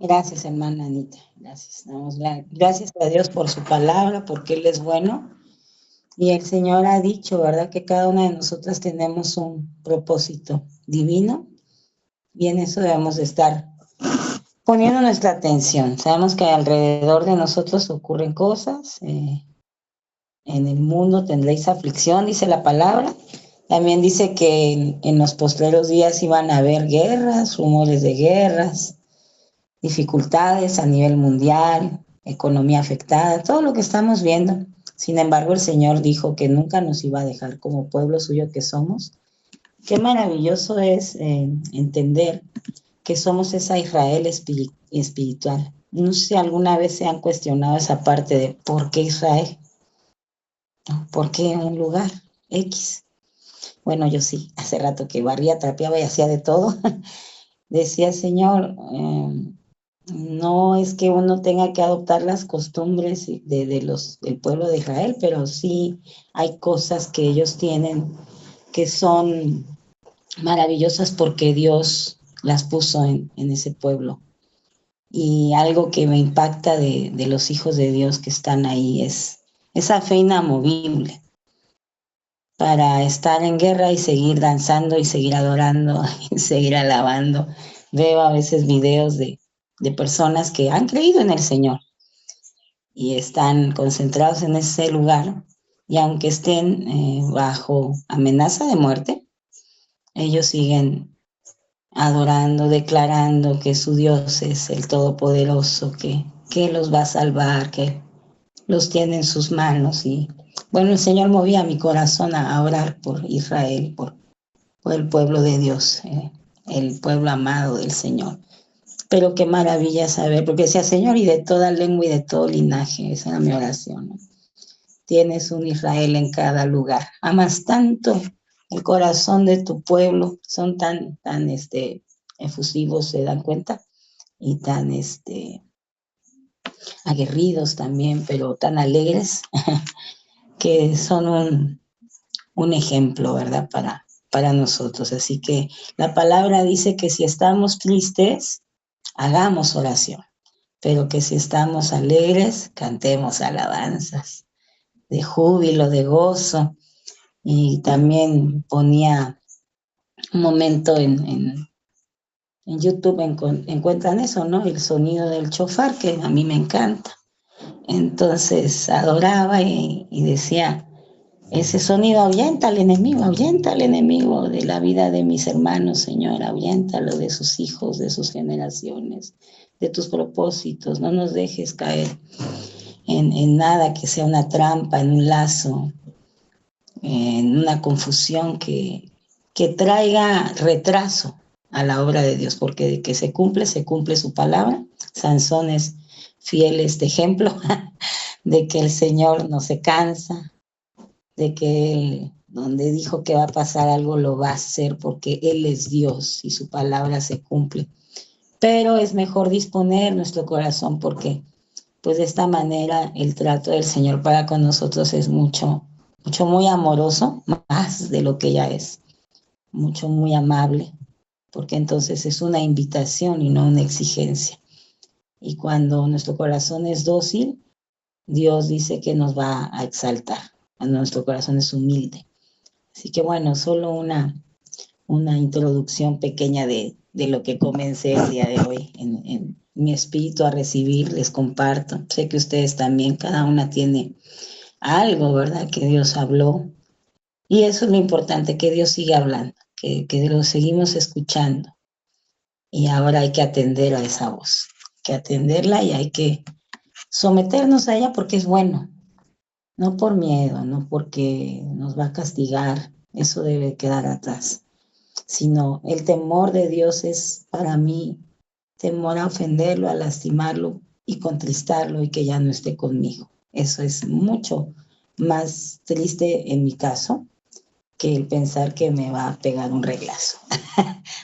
Gracias, hermana Anita. Gracias. Gracias a Dios por su palabra, porque Él es bueno. Y el Señor ha dicho, ¿verdad?, que cada una de nosotras tenemos un propósito divino y en eso debemos de estar poniendo nuestra atención. Sabemos que alrededor de nosotros ocurren cosas. En el mundo tendréis aflicción, dice la palabra. También dice que en los postreros días iban a haber guerras, rumores de guerras, dificultades a nivel mundial, economía afectada, todo lo que estamos viendo. Sin embargo, el Señor dijo que nunca nos iba a dejar como pueblo suyo que somos. Qué maravilloso es entender que somos esa Israel espiritual. No sé si alguna vez se han cuestionado esa parte de por qué Israel, ¿no? ¿Por qué un lugar X? Bueno, yo sí, hace rato que barría, trapeaba y hacía de todo. Decía, Señor, no es que uno tenga que adoptar las costumbres del pueblo de Israel, pero sí hay cosas que ellos tienen que son maravillosas porque Dios las puso en ese pueblo. Y algo que me impacta de los hijos de Dios que están ahí es esa fe inamovible para estar en guerra y seguir danzando y seguir adorando y seguir alabando. Veo a veces videos de personas que han creído en el Señor y están concentrados en ese lugar y aunque estén bajo amenaza de muerte, ellos siguen adorando, declarando que su Dios es el Todopoderoso, que los va a salvar, que los tiene en sus manos. Y bueno, el Señor movía mi corazón a orar por Israel, por el pueblo de Dios, el pueblo amado del Señor. Pero qué maravilla saber, porque decía, Señor, y de toda lengua y de todo linaje, esa era mi oración, ¿no? Tienes un Israel en cada lugar. Amas tanto el corazón de tu pueblo, son tan efusivos, se dan cuenta, y tan aguerridos también, pero tan alegres, que son un ejemplo, ¿verdad?, para nosotros. Así que la palabra dice que si estamos tristes, hagamos oración, pero que si estamos alegres, cantemos alabanzas de júbilo, de gozo. Y también ponía un momento en YouTube, encuentran eso, ¿no? El sonido del chofar, que a mí me encanta. Entonces adoraba y decía, ese sonido ahuyenta al enemigo de la vida de mis hermanos, Señor, ahuyéntalo de sus hijos, de sus generaciones, de tus propósitos. No nos dejes caer en nada que sea una trampa, en un lazo, en una confusión que traiga retraso a la obra de Dios, porque de que se cumple su palabra. Sansón es fiel ejemplo de que el Señor no se cansa, de que Él, donde dijo que va a pasar algo, lo va a hacer, porque Él es Dios y su palabra se cumple. Pero es mejor disponer nuestro corazón, porque pues de esta manera el trato del Señor para con nosotros es mucho, mucho, muy amoroso, más de lo que ya es, mucho, muy amable, porque entonces es una invitación y no una exigencia. Y cuando nuestro corazón es dócil, Dios dice que nos va a exaltar. Cuando nuestro corazón es humilde. Así que bueno, solo una introducción pequeña de lo que comencé el día de hoy en mi espíritu a recibir, les comparto. Sé que ustedes también, cada una tiene algo, ¿verdad?, que Dios habló. Y eso es lo importante, que Dios sigue hablando, que lo seguimos escuchando. Y ahora hay que atender a esa voz, que atenderla y hay que someternos a ella porque es bueno. No por miedo, no porque nos va a castigar, eso debe quedar atrás, sino el temor de Dios es para mí temor a ofenderlo, a lastimarlo y contristarlo y que ya no esté conmigo. Eso es mucho más triste en mi caso que el pensar que me va a pegar un reglazo.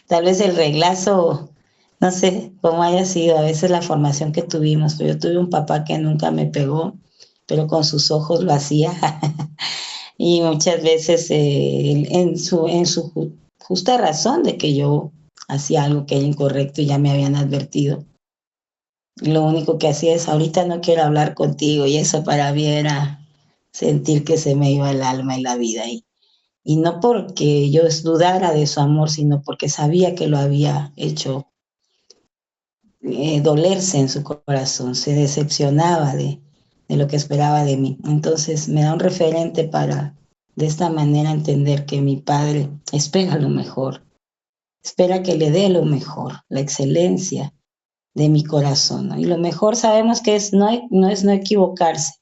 Tal vez el reglazo, no sé cómo haya sido, a veces la formación que tuvimos, pero yo tuve un papá que nunca me pegó, pero con sus ojos lo hacía. Y muchas veces en su justa razón de que yo hacía algo que era incorrecto y ya me habían advertido, lo único que hacía es, ahorita no quiero hablar contigo, y eso para mí era sentir que se me iba el alma y la vida. Y no porque yo dudara de su amor, sino porque sabía que lo había hecho dolerse en su corazón, se decepcionaba de lo que esperaba de mí. Entonces me da un referente para de esta manera entender que mi padre espera lo mejor, espera que le dé lo mejor, la excelencia de mi corazón, ¿no? Y lo mejor sabemos que no es no equivocarse,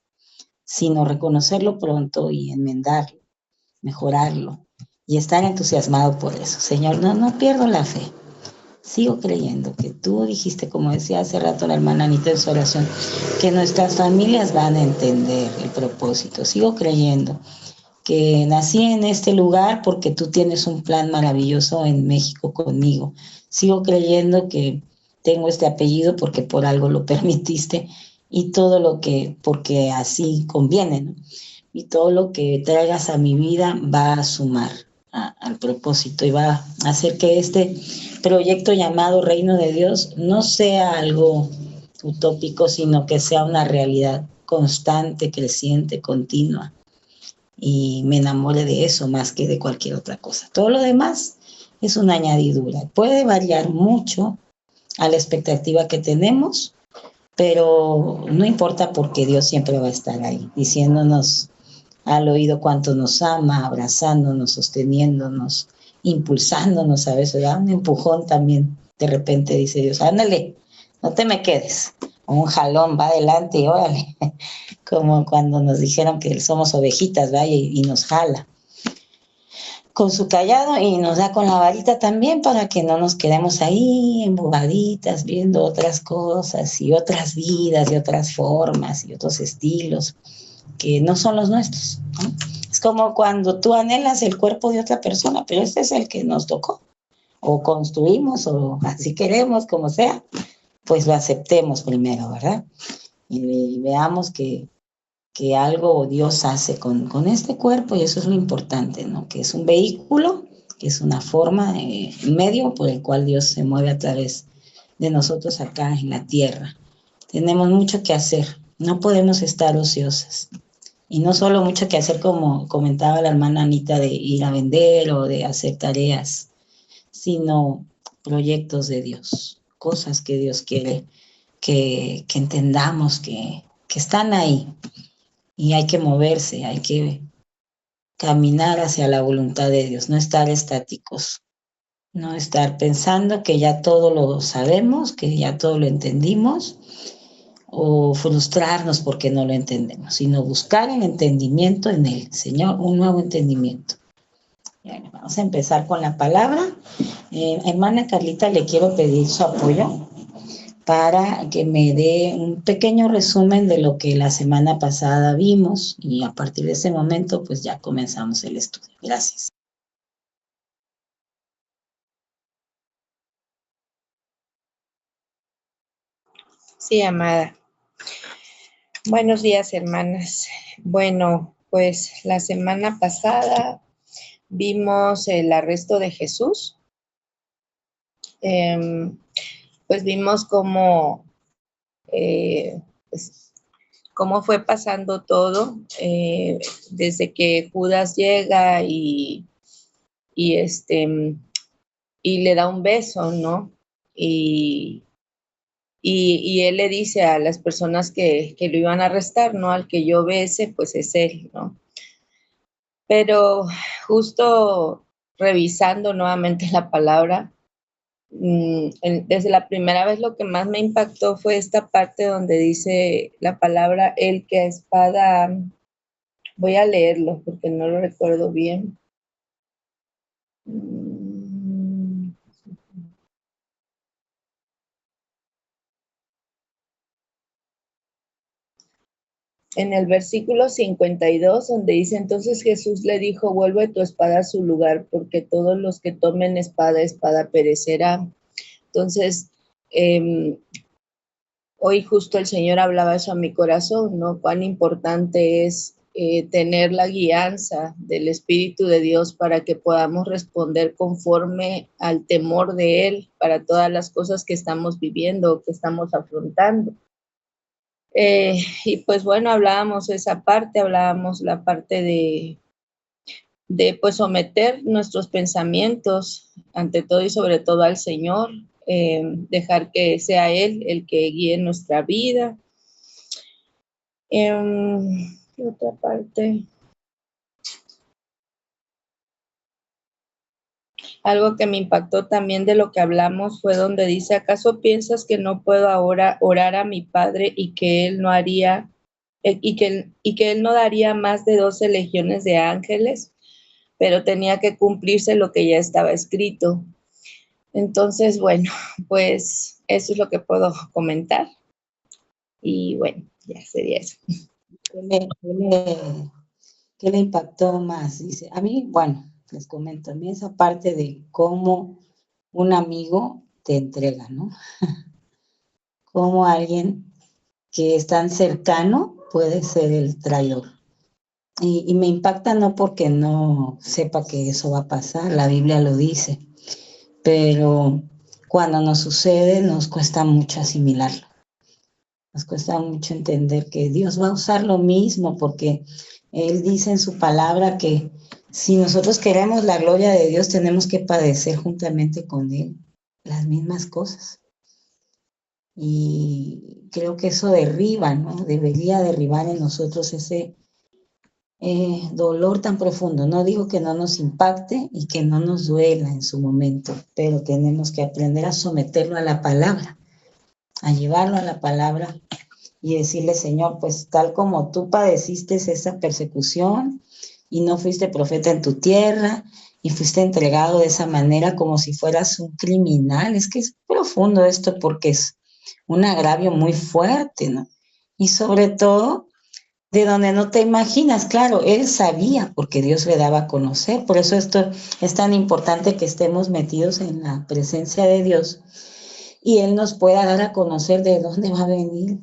sino reconocerlo pronto y enmendarlo, mejorarlo y estar entusiasmado por eso. Señor, no pierdo la fe. Sigo creyendo que tú dijiste, como decía hace rato la hermana Anita en su oración, que nuestras familias van a entender el propósito. Sigo creyendo que nací en este lugar porque tú tienes un plan maravilloso en México conmigo. Sigo creyendo que tengo este apellido porque por algo lo permitiste y todo lo que, porque así conviene, ¿no? Y todo lo que traigas a mi vida va a sumar al propósito y va a hacer que este proyecto llamado Reino de Dios no sea algo utópico, sino que sea una realidad constante, creciente, continua, y me enamore de eso más que de cualquier otra cosa. Todo lo demás es una añadidura. Puede variar mucho a la expectativa que tenemos, pero no importa porque Dios siempre va a estar ahí, diciéndonos al oído cuánto nos ama, abrazándonos, sosteniéndonos, impulsándonos a veces, da un empujón también. De repente dice Dios, ándale, no te me quedes. Un jalón, va adelante y órale. Como cuando nos dijeron que somos ovejitas, vaya, y nos jala con su callado y nos da con la varita también para que no nos quedemos ahí embobaditas viendo otras cosas y otras vidas y otras formas y otros estilos que no son los nuestros, ¿no? Es como cuando tú anhelas el cuerpo de otra persona, pero este es el que nos tocó, o construimos, o así queremos, como sea, pues lo aceptemos primero, ¿verdad? Y veamos que algo Dios hace con este cuerpo, y eso es lo importante, ¿no? Que es un vehículo, que es una forma, medio por el cual Dios se mueve a través de nosotros acá en la tierra. Tenemos mucho que hacer, no podemos estar ociosas. Y no solo mucho que hacer, como comentaba la hermana Anita, de ir a vender o de hacer tareas, sino proyectos de Dios, cosas que Dios quiere que entendamos que están ahí, y hay que moverse, hay que caminar hacia la voluntad de Dios, no estar estáticos, no estar pensando que ya todo lo sabemos, que ya todo lo entendimos, o frustrarnos porque no lo entendemos, sino buscar el entendimiento en Él, Señor, un nuevo entendimiento. Bueno, vamos a empezar con la palabra. Hermana Carlita, le quiero pedir su apoyo para que me dé un pequeño resumen de lo que la semana pasada vimos, y a partir de ese momento pues ya comenzamos el estudio. Gracias. Sí, amada. Buenos días, hermanas. Bueno, pues la semana pasada vimos el arresto de Jesús. Pues vimos pues, cómo fue pasando todo desde que Judas llega y le da un beso, ¿no? Y él le dice a las personas que lo iban a arrestar, ¿no? Al que yo bese, pues es él, ¿no? Pero justo revisando nuevamente la palabra, desde la primera vez lo que más me impactó fue esta parte donde dice la palabra el que a espada, voy a leerlo porque no lo recuerdo bien. En el versículo 52, donde dice, entonces Jesús le dijo, vuelve tu espada a su lugar, porque todos los que tomen espada perecerá. Entonces, hoy justo el Señor hablaba eso a mi corazón, ¿no? Cuán importante es tener la guianza del Espíritu de Dios para que podamos responder conforme al temor de Él para todas las cosas que estamos viviendo, que estamos afrontando. Y pues bueno, hablábamos la parte de pues someter nuestros pensamientos ante todo y sobre todo al Señor, dejar que sea Él el que guíe nuestra vida. ¿Qué otra parte? Algo que me impactó también de lo que hablamos fue donde dice, ¿acaso piensas que no puedo ahora orar a mi Padre y que Él no haría, y que Él no daría más de 12 legiones de ángeles? Pero tenía que cumplirse lo que ya estaba escrito. Entonces, bueno, pues eso es lo que puedo comentar. Y bueno, ya sería eso. ¿Qué le impactó más? Dice, a mí, bueno, les comento, a mí esa parte de cómo un amigo te entrega, ¿no? Cómo alguien que es tan cercano puede ser el traidor. Y me impacta no porque no sepa que eso va a pasar, la Biblia lo dice, pero cuando nos sucede nos cuesta mucho asimilarlo. Nos cuesta mucho entender que Dios va a usar lo mismo porque Él dice en su palabra que si nosotros queremos la gloria de Dios tenemos que padecer juntamente con Él las mismas cosas. Y creo que eso derriba, ¿no? Debería derribar en nosotros ese dolor tan profundo. No digo que no nos impacte y que no nos duela en su momento, pero tenemos que aprender a someterlo a la palabra, a llevarlo a la palabra y decirle, Señor, pues tal como tú padeciste esa persecución y no fuiste profeta en tu tierra y fuiste entregado de esa manera como si fueras un criminal. Es que es profundo esto porque es un agravio muy fuerte, ¿no? Y sobre todo, de donde no te imaginas, claro, él sabía porque Dios le daba a conocer. Por eso esto es tan importante que estemos metidos en la presencia de Dios y Él nos pueda dar a conocer de dónde va a venir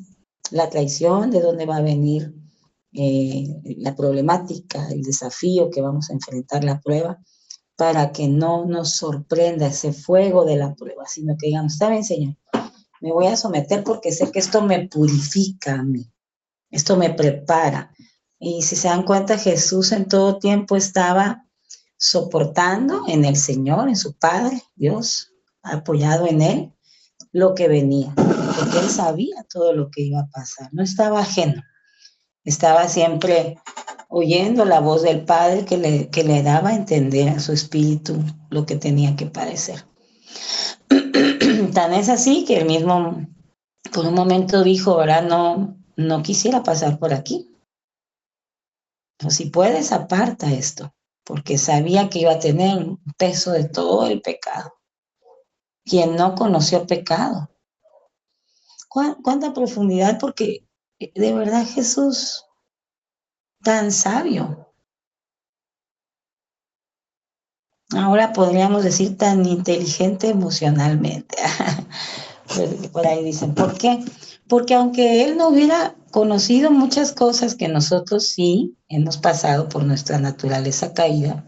la traición, de dónde va a venir la problemática, el desafío que vamos a enfrentar, la prueba, para que no nos sorprenda ese fuego de la prueba, sino que digamos, está bien, Señor, me voy a someter porque sé que esto me purifica a mí, esto me prepara. Y si se dan cuenta, Jesús en todo tiempo estaba soportando en el Señor, en su Padre, Dios, apoyado en Él, lo que venía, porque Él sabía todo lo que iba a pasar, no estaba ajeno, estaba siempre oyendo la voz del Padre que le daba a entender a su espíritu lo que tenía que padecer. Tan es así que él mismo por un momento dijo, ahora no quisiera pasar por aquí. Pero si puedes, aparta esto, porque sabía que iba a tener un peso de todo el pecado. Quien no conoció pecado. ¿Cuánta profundidad? Porque de verdad Jesús, tan sabio. Ahora podríamos decir tan inteligente emocionalmente. Por ahí dicen, ¿por qué? Porque aunque él no hubiera conocido muchas cosas que nosotros sí hemos pasado por nuestra naturaleza caída,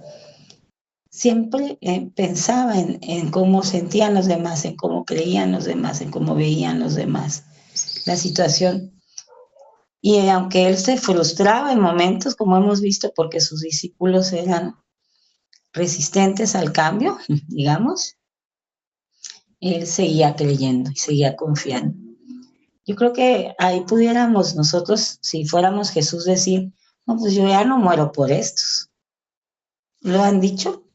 siempre pensaba en cómo sentían los demás, en cómo creían los demás, en cómo veían los demás la situación. Y aunque él se frustraba en momentos, como hemos visto, porque sus discípulos eran resistentes al cambio, digamos, él seguía creyendo y seguía confiando. Yo creo que ahí pudiéramos nosotros, si fuéramos Jesús, decir, no, pues yo ya no muero por estos. ¿Lo han dicho?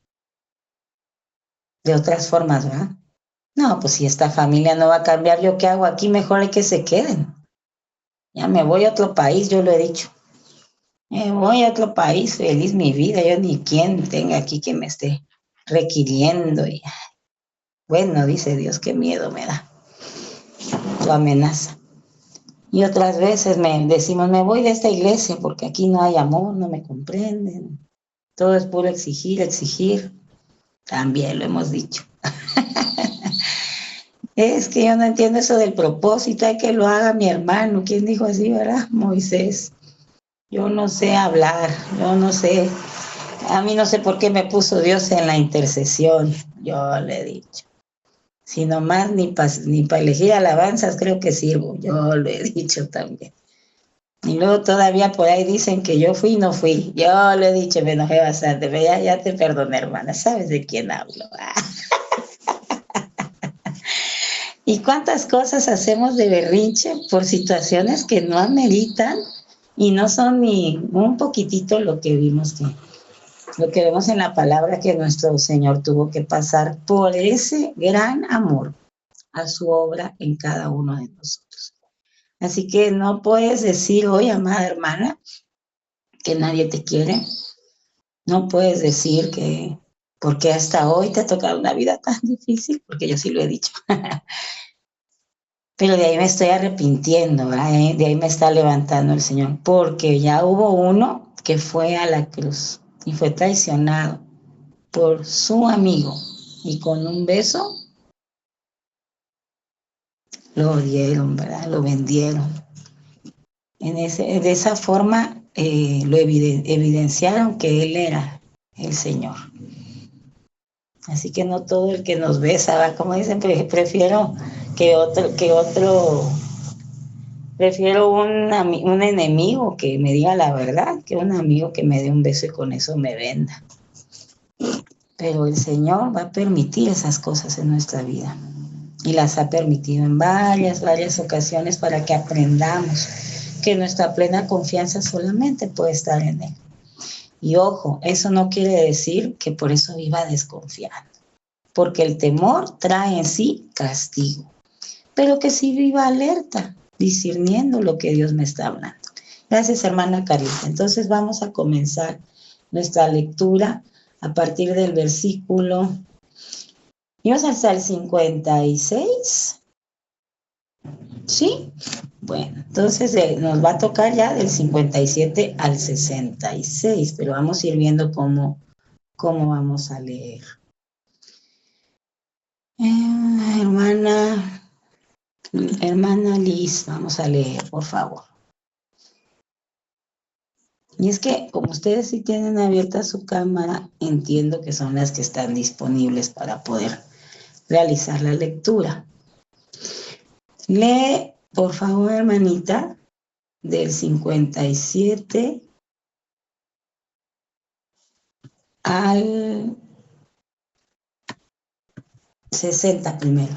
De otras formas, ¿verdad? No, pues si esta familia no va a cambiar, ¿yo qué hago aquí? Mejor hay que se queden. Ya me voy a otro país, yo lo he dicho. Me voy a otro país, feliz mi vida, yo ni quien tenga aquí que me esté requiriendo. Y, bueno, dice Dios, qué miedo me da tu amenaza. Y otras veces decimos, me voy de esta iglesia porque aquí no hay amor, no me comprenden. Todo es puro exigir, exigir. También lo hemos dicho. Es que yo no entiendo eso del propósito, hay que lo haga mi hermano. ¿Quién dijo así, verdad? Moisés. yo no sé hablar, yo no sé, a mí no sé por qué me puso Dios en la intercesión, yo le he dicho. Si nomás ni pa elegir alabanzas creo que sirvo, yo lo he dicho también. Y luego todavía por ahí dicen que yo fui y no fui. Yo lo he dicho, me enojé bastante, pero ya te perdoné, hermana, ¿sabes de quién hablo? ¿Y cuántas cosas hacemos de berrinche por situaciones que no ameritan y no son ni un poquitito lo que vemos en la palabra que nuestro Señor tuvo que pasar por ese gran amor a su obra en cada uno de nosotros? Así que no puedes decir hoy, amada hermana, que nadie te quiere. No puedes decir que porque hasta hoy te ha tocado una vida tan difícil, porque yo sí lo he dicho. Pero de ahí me estoy arrepintiendo, ¿verdad? De ahí me está levantando el Señor, porque ya hubo uno que fue a la cruz y fue traicionado por su amigo y con un beso lo dieron, ¿verdad? Lo vendieron. De esa forma lo evidenciaron que Él era el Señor. Así que no todo el que nos besa, ¿va? Como dicen, prefiero que otro prefiero un enemigo que me diga la verdad que un amigo que me dé un beso y con eso me venda. Pero el Señor va a permitir esas cosas en nuestra vida. Y las ha permitido en varias ocasiones para que aprendamos que nuestra plena confianza solamente puede estar en Él. Y ojo, eso no quiere decir que por eso viva desconfiando, porque el temor trae en sí castigo, pero que sí viva alerta, discerniendo lo que Dios me está hablando. Gracias, hermana Carita. Entonces vamos a comenzar nuestra lectura a partir del versículo, ¿ibas hasta el 56? ¿Sí? Bueno, entonces nos va a tocar ya del 57 al 66, pero vamos a ir viendo cómo vamos a leer. Hermana Liz, vamos a leer, por favor. Y es que como ustedes sí tienen abierta su cámara, entiendo que son las que están disponibles para poder realizar la lectura. Lee, por favor, hermanita, del 57 al 60 primero.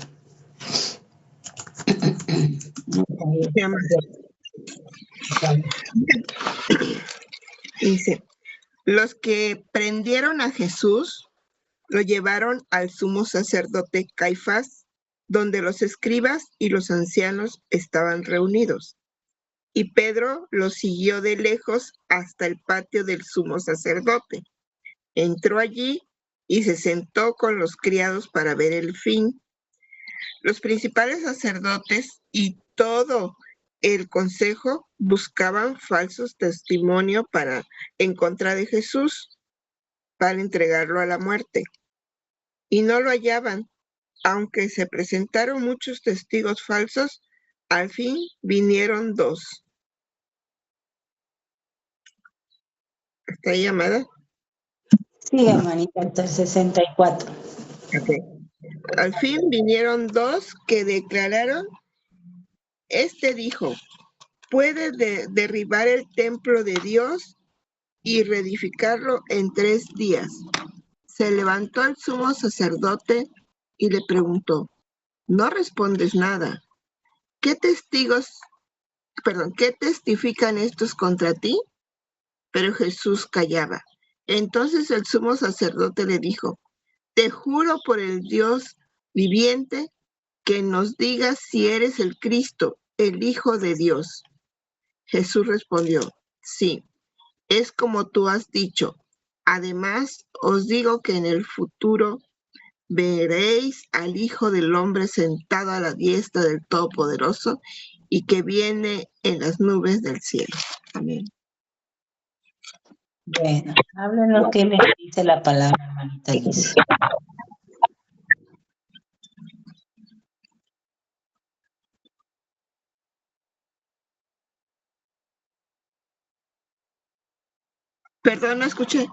Dice, los que prendieron a Jesús lo llevaron al sumo sacerdote Caifás, donde los escribas y los ancianos estaban reunidos. Y Pedro los siguió de lejos hasta el patio del sumo sacerdote. Entró allí y se sentó con los criados para ver el fin. Los principales sacerdotes y todo el consejo buscaban falsos testimonios en contra de Jesús, para entregarlo a la muerte. Y no lo hallaban, aunque se presentaron muchos testigos falsos, al fin vinieron dos. ¿Está ahí, Amada? Sí, hermanita, hasta el 64. Okay. Al fin vinieron dos que declararon, este dijo, puede derribar el templo de Dios y reedificarlo en 3 días. Se levantó el sumo sacerdote y le preguntó, ¿no respondes nada? ¿Qué testifican estos contra ti? Pero Jesús callaba. Entonces el sumo sacerdote le dijo, te juro por el Dios viviente que nos digas si eres el Cristo, el Hijo de Dios. Jesús respondió, sí, es como tú has dicho. Además, os digo que en el futuro veréis al Hijo del Hombre sentado a la diestra del Todopoderoso y que viene en las nubes del cielo. Amén. Bueno, háblenos qué le dice la palabra, hermanita Liz. Perdón, no escuché.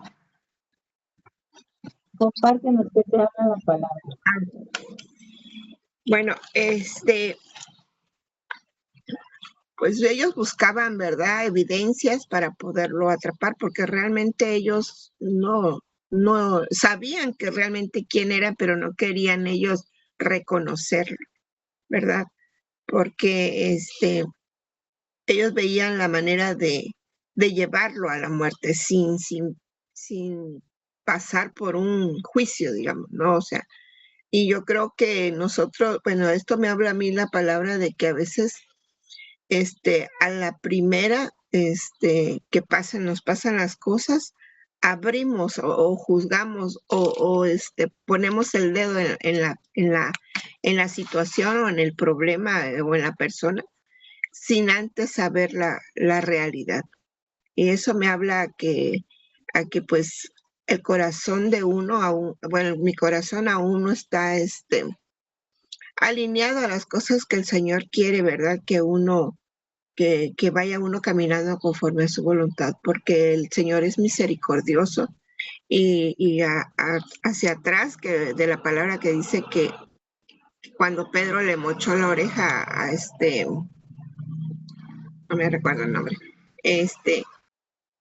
Compártenos qué te habla la palabra. Bueno, pues ellos buscaban, ¿verdad?, evidencias para poderlo atrapar, porque realmente ellos no sabían que realmente quién era, pero no querían ellos reconocerlo, ¿verdad? Porque ellos veían la manera de llevarlo a la muerte sin pasar por un juicio, digamos, ¿no? O sea, y yo creo que nosotros, bueno, esto me habla a mí la palabra de que a veces a la primera que nos pasan las cosas, abrimos o juzgamos o ponemos el dedo en la situación o en el problema o en la persona sin antes saber la realidad. Y eso me habla a que pues el corazón de uno aún, bueno, mi corazón aún no está alineado a las cosas que el Señor quiere, ¿verdad? Que vaya uno caminando conforme a su voluntad, porque el Señor es misericordioso y hacia atrás de la palabra que dice que cuando Pedro le mochó la oreja a no me recuerdo el nombre,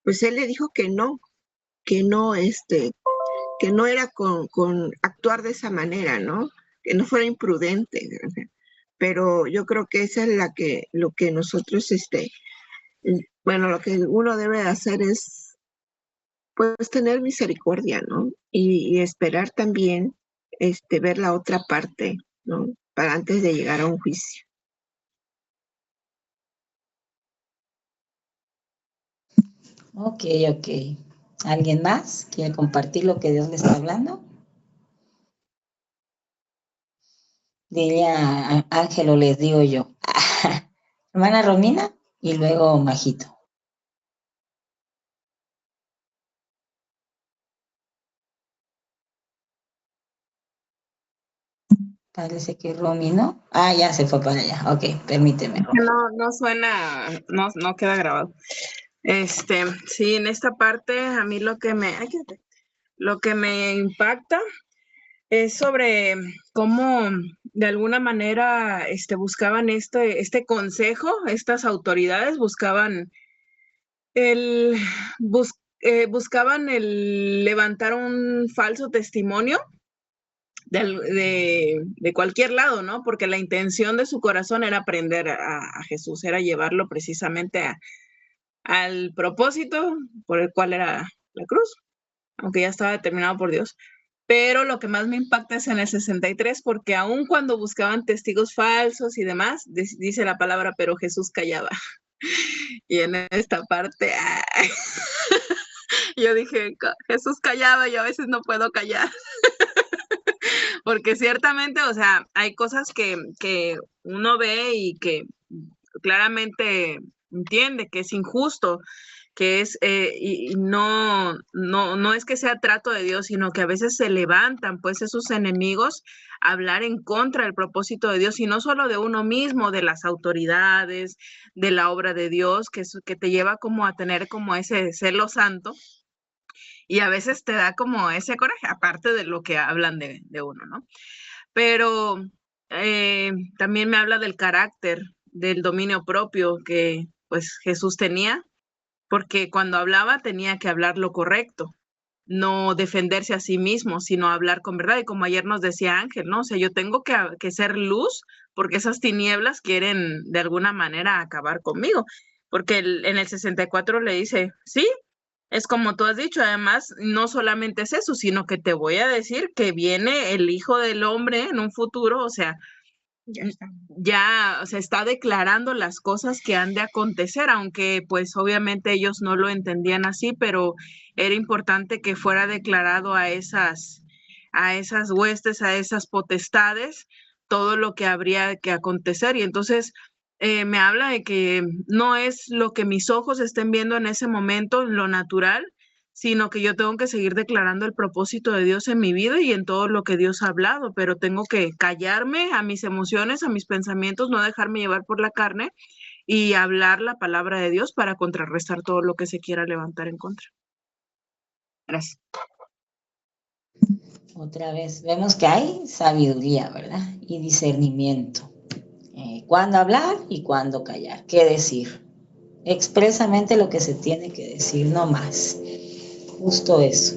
pues él le dijo que no, que no era con actuar de esa manera, ¿no? Que no fuera imprudente, ¿verdad? Pero yo creo que esa es lo que nosotros, bueno, lo que uno debe hacer es, pues, tener misericordia, ¿no? Y esperar también, ver la otra parte, ¿no? Para antes de llegar a un juicio. Ok. ¿Alguien más quiere compartir lo que Dios le está hablando? Diría Ángelo, les digo yo. Hermana Romina y luego Majito. Parece que Romy, ¿no? Ah, ya se fue para allá. Ok, permíteme. No suena, no queda grabado. Sí, en esta parte a mí lo que me impacta es sobre cómo de alguna manera buscaban este consejo, estas autoridades buscaban buscaban el levantar un falso testimonio de cualquier lado, ¿no? Porque la intención de su corazón era prender a Jesús, era llevarlo precisamente al propósito por el cual era la cruz, aunque ya estaba determinado por Dios. Pero lo que más me impacta es en el 63, porque aun cuando buscaban testigos falsos y demás, dice la palabra, pero Jesús callaba. Y en esta parte, yo dije, Jesús callaba, y a veces no puedo callar. Porque ciertamente, o sea, hay cosas que uno ve y que claramente entiende que es injusto, que es, y no es que sea trato de Dios, sino que a veces se levantan pues esos enemigos a hablar en contra del propósito de Dios, y no solo de uno mismo, de las autoridades, de la obra de Dios, que te lleva como a tener como ese celo santo, y a veces te da como ese coraje, aparte de lo que hablan de uno, ¿no? Pero también me habla del carácter, del dominio propio que pues Jesús tenía, porque cuando hablaba tenía que hablar lo correcto, no defenderse a sí mismo, sino hablar con verdad. Y como ayer nos decía Ángel, ¿no? O sea, yo tengo que ser luz porque esas tinieblas quieren de alguna manera acabar conmigo. Porque en el 64 le dice, sí, es como tú has dicho, además, no solamente es eso, sino que te voy a decir que viene el Hijo del Hombre en un futuro, o sea, o sea, está declarando las cosas que han de acontecer, aunque pues obviamente ellos no lo entendían así, pero era importante que fuera declarado a esas huestes, a esas potestades, todo lo que habría que acontecer. Y entonces me habla de que no es lo que mis ojos estén viendo en ese momento, lo natural, sino que yo tengo que seguir declarando el propósito de Dios en mi vida y en todo lo que Dios ha hablado, pero tengo que callarme a mis emociones, a mis pensamientos, no dejarme llevar por la carne y hablar la palabra de Dios para contrarrestar todo lo que se quiera levantar en contra. Gracias. Otra vez, vemos que hay sabiduría, ¿verdad? Y discernimiento. Cuándo hablar y cuándo callar. ¿Qué decir? Expresamente lo que se tiene que decir, no más. Justo eso.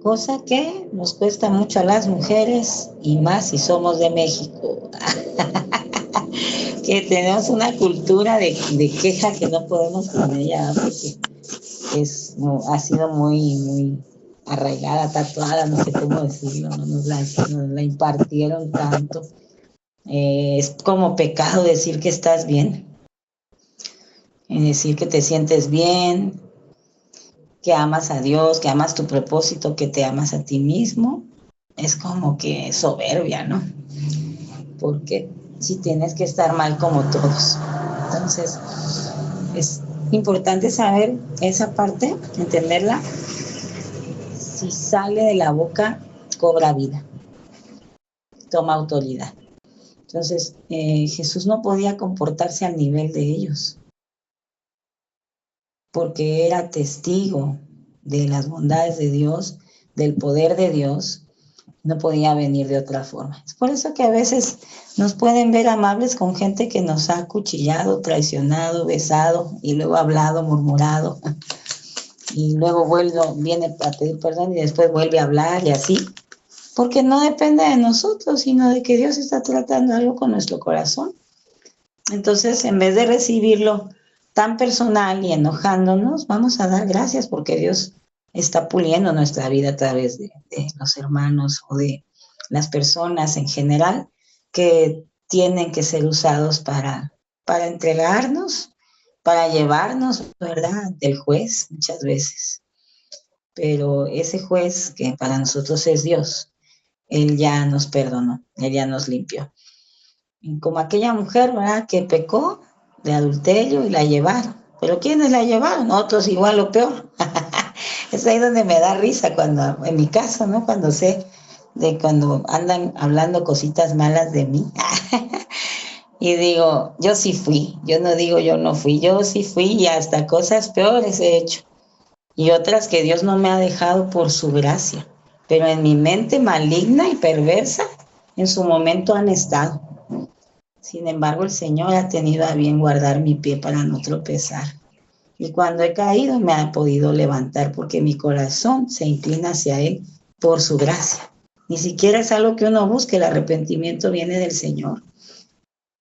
Cosa que nos cuesta mucho a las mujeres y más si somos de México. Que tenemos una cultura de queja que no podemos con ella porque ha sido muy arraigada, tatuada, no sé cómo decirlo, nos la impartieron tanto. Es como pecado decir que estás bien, decir que te sientes bien, que amas a Dios, que amas tu propósito, que te amas a ti mismo. Es como que soberbia, ¿no? Porque si tienes que estar mal como todos. Entonces, es importante saber esa parte, entenderla. Si sale de la boca, cobra vida, toma autoridad. Entonces, Jesús no podía comportarse al nivel de ellos, porque era testigo de las bondades de Dios, del poder de Dios, no podía venir de otra forma. Es por eso que a veces nos pueden ver amables con gente que nos ha acuchillado, traicionado, besado, y luego hablado, murmurado, y luego viene a pedir perdón y después vuelve a hablar y así, porque no depende de nosotros, sino de que Dios está tratando algo con nuestro corazón. Entonces, en vez de recibirlo tan personal y enojándonos, vamos a dar gracias porque Dios está puliendo nuestra vida a través de los hermanos o de las personas en general que tienen que ser usados para entregarnos, para llevarnos, ¿verdad?, ante el juez muchas veces. Pero ese juez que para nosotros es Dios, Él ya nos perdonó, Él ya nos limpió. Y como aquella mujer, ¿verdad?, que pecó de adulterio y la llevaron. ¿Pero quiénes la llevaron? Otros igual o peor. Es ahí donde me da risa cuando, en mi caso, ¿no?, cuando sé de cuando andan hablando cositas malas de mí. Y digo, yo sí fui, yo no digo yo no fui, yo sí fui y hasta cosas peores he hecho. Y otras que Dios no me ha dejado por su gracia. Pero en mi mente maligna y perversa, en su momento han estado. Sin embargo, el Señor ha tenido a bien guardar mi pie para no tropezar. Y cuando he caído me ha podido levantar porque mi corazón se inclina hacia Él por su gracia. Ni siquiera es algo que uno busque, el arrepentimiento viene del Señor.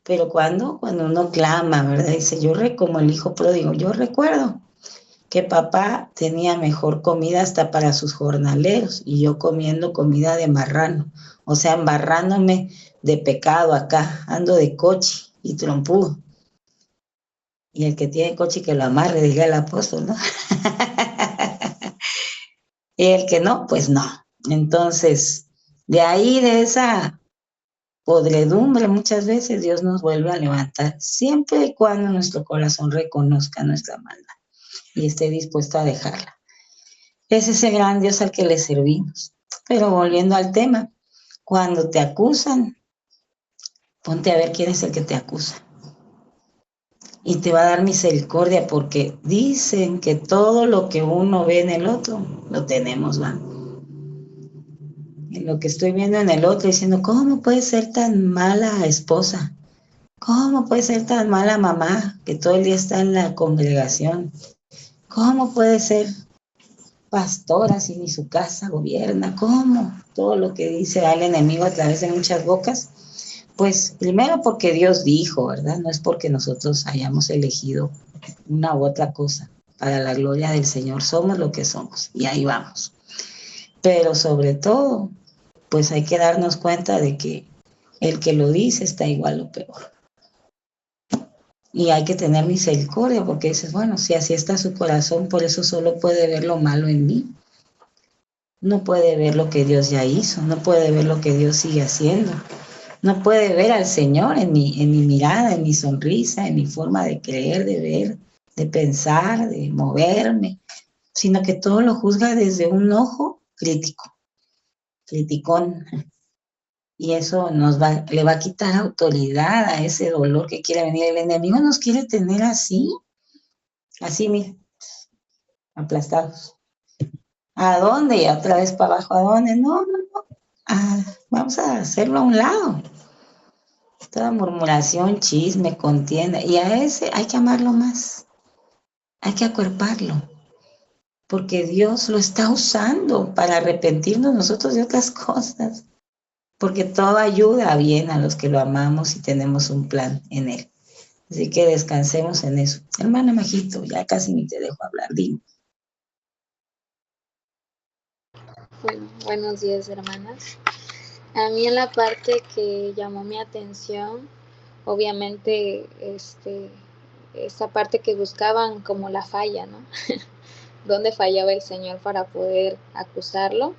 Pero cuando uno clama, ¿verdad? Dice, como el hijo pródigo, yo recuerdo que papá tenía mejor comida hasta para sus jornaleros y yo comiendo comida de marrano, o sea, embarrándome de pecado acá, ando de coche y trompudo. Y el que tiene coche que lo amarre, diría el apóstol, ¿no? Y el que no, pues no. Entonces, de ahí, de esa podredumbre, muchas veces Dios nos vuelve a levantar, siempre y cuando nuestro corazón reconozca nuestra maldad y esté dispuesto a dejarla. Ese es el gran Dios al que le servimos. Pero volviendo al tema, cuando te acusan, ponte a ver quién es el que te acusa. Y te va a dar misericordia porque dicen que todo lo que uno ve en el otro, lo tenemos, ¿va? En lo que estoy viendo en el otro, diciendo, ¿cómo puede ser tan mala esposa? ¿Cómo puede ser tan mala mamá que todo el día está en la congregación? ¿Cómo puede ser pastora si ni su casa gobierna? ¿Cómo? Todo lo que dice el enemigo a través de muchas bocas. Pues primero porque Dios dijo, ¿verdad? No es porque nosotros hayamos elegido una u otra cosa. Para la gloria del Señor somos lo que somos y ahí vamos. Pero sobre todo, pues hay que darnos cuenta de que el que lo dice está igual o peor. Y hay que tener misericordia porque dices, bueno, si así está su corazón, por eso solo puede ver lo malo en mí. No puede ver lo que Dios ya hizo, no puede ver lo que Dios sigue haciendo. No puede ver al Señor en mi mirada, en mi sonrisa, en mi forma de creer, de ver, de pensar, de moverme, sino que todo lo juzga desde un ojo crítico, criticón. Y eso le va a quitar autoridad a ese dolor que quiere venir. El enemigo nos quiere tener así, mira, aplastados, ¿A dónde? Y otra vez para abajo, ¿a dónde? No, no, no. Vamos a hacerlo a un lado. Toda murmuración, chisme, contienda. Y a ese hay que amarlo más. Hay que acuerparlo. Porque Dios lo está usando para arrepentirnos nosotros de otras cosas. Porque todo ayuda bien a los que lo amamos y tenemos un plan en Él. Así que descansemos en eso. Hermana Majito, ya casi ni te dejo hablar, dime. Bueno, buenos días, hermanas. A mí en la parte que llamó mi atención, obviamente, esta parte que buscaban como la falla, ¿no? Dónde fallaba el Señor para poder acusarlo.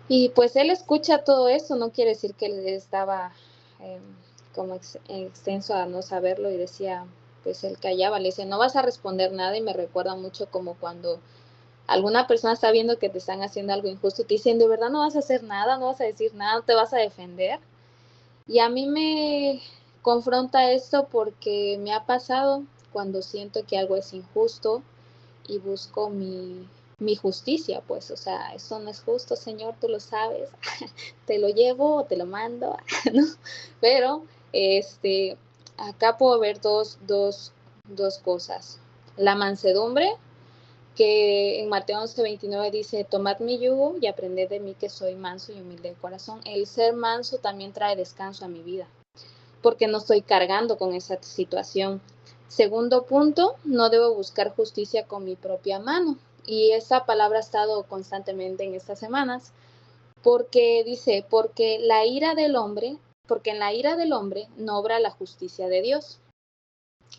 Y pues él escucha todo eso, no quiere decir que él estaba como extenso a no saberlo y decía, pues él callaba, le dice, no vas a responder nada, y me recuerda mucho como cuando alguna persona está viendo que te están haciendo algo injusto y te dicen, de verdad no vas a hacer nada, no vas a decir nada, no te vas a defender. Y a mí me confronta esto porque me ha pasado cuando siento que algo es injusto y busco mi justicia, pues, o sea, eso no es justo, Señor, tú lo sabes, te lo llevo o te lo mando, ¿no? Pero, acá puedo ver dos cosas. La mansedumbre, que en Mateo 11:29 dice, tomad mi yugo y aprended de mí que soy manso y humilde de corazón. El ser manso también trae descanso a mi vida, porque no estoy cargando con esa situación. Segundo punto, no debo buscar justicia con mi propia mano. Y esa palabra ha estado constantemente en estas semanas, porque dice, porque en la ira del hombre no obra la justicia de Dios.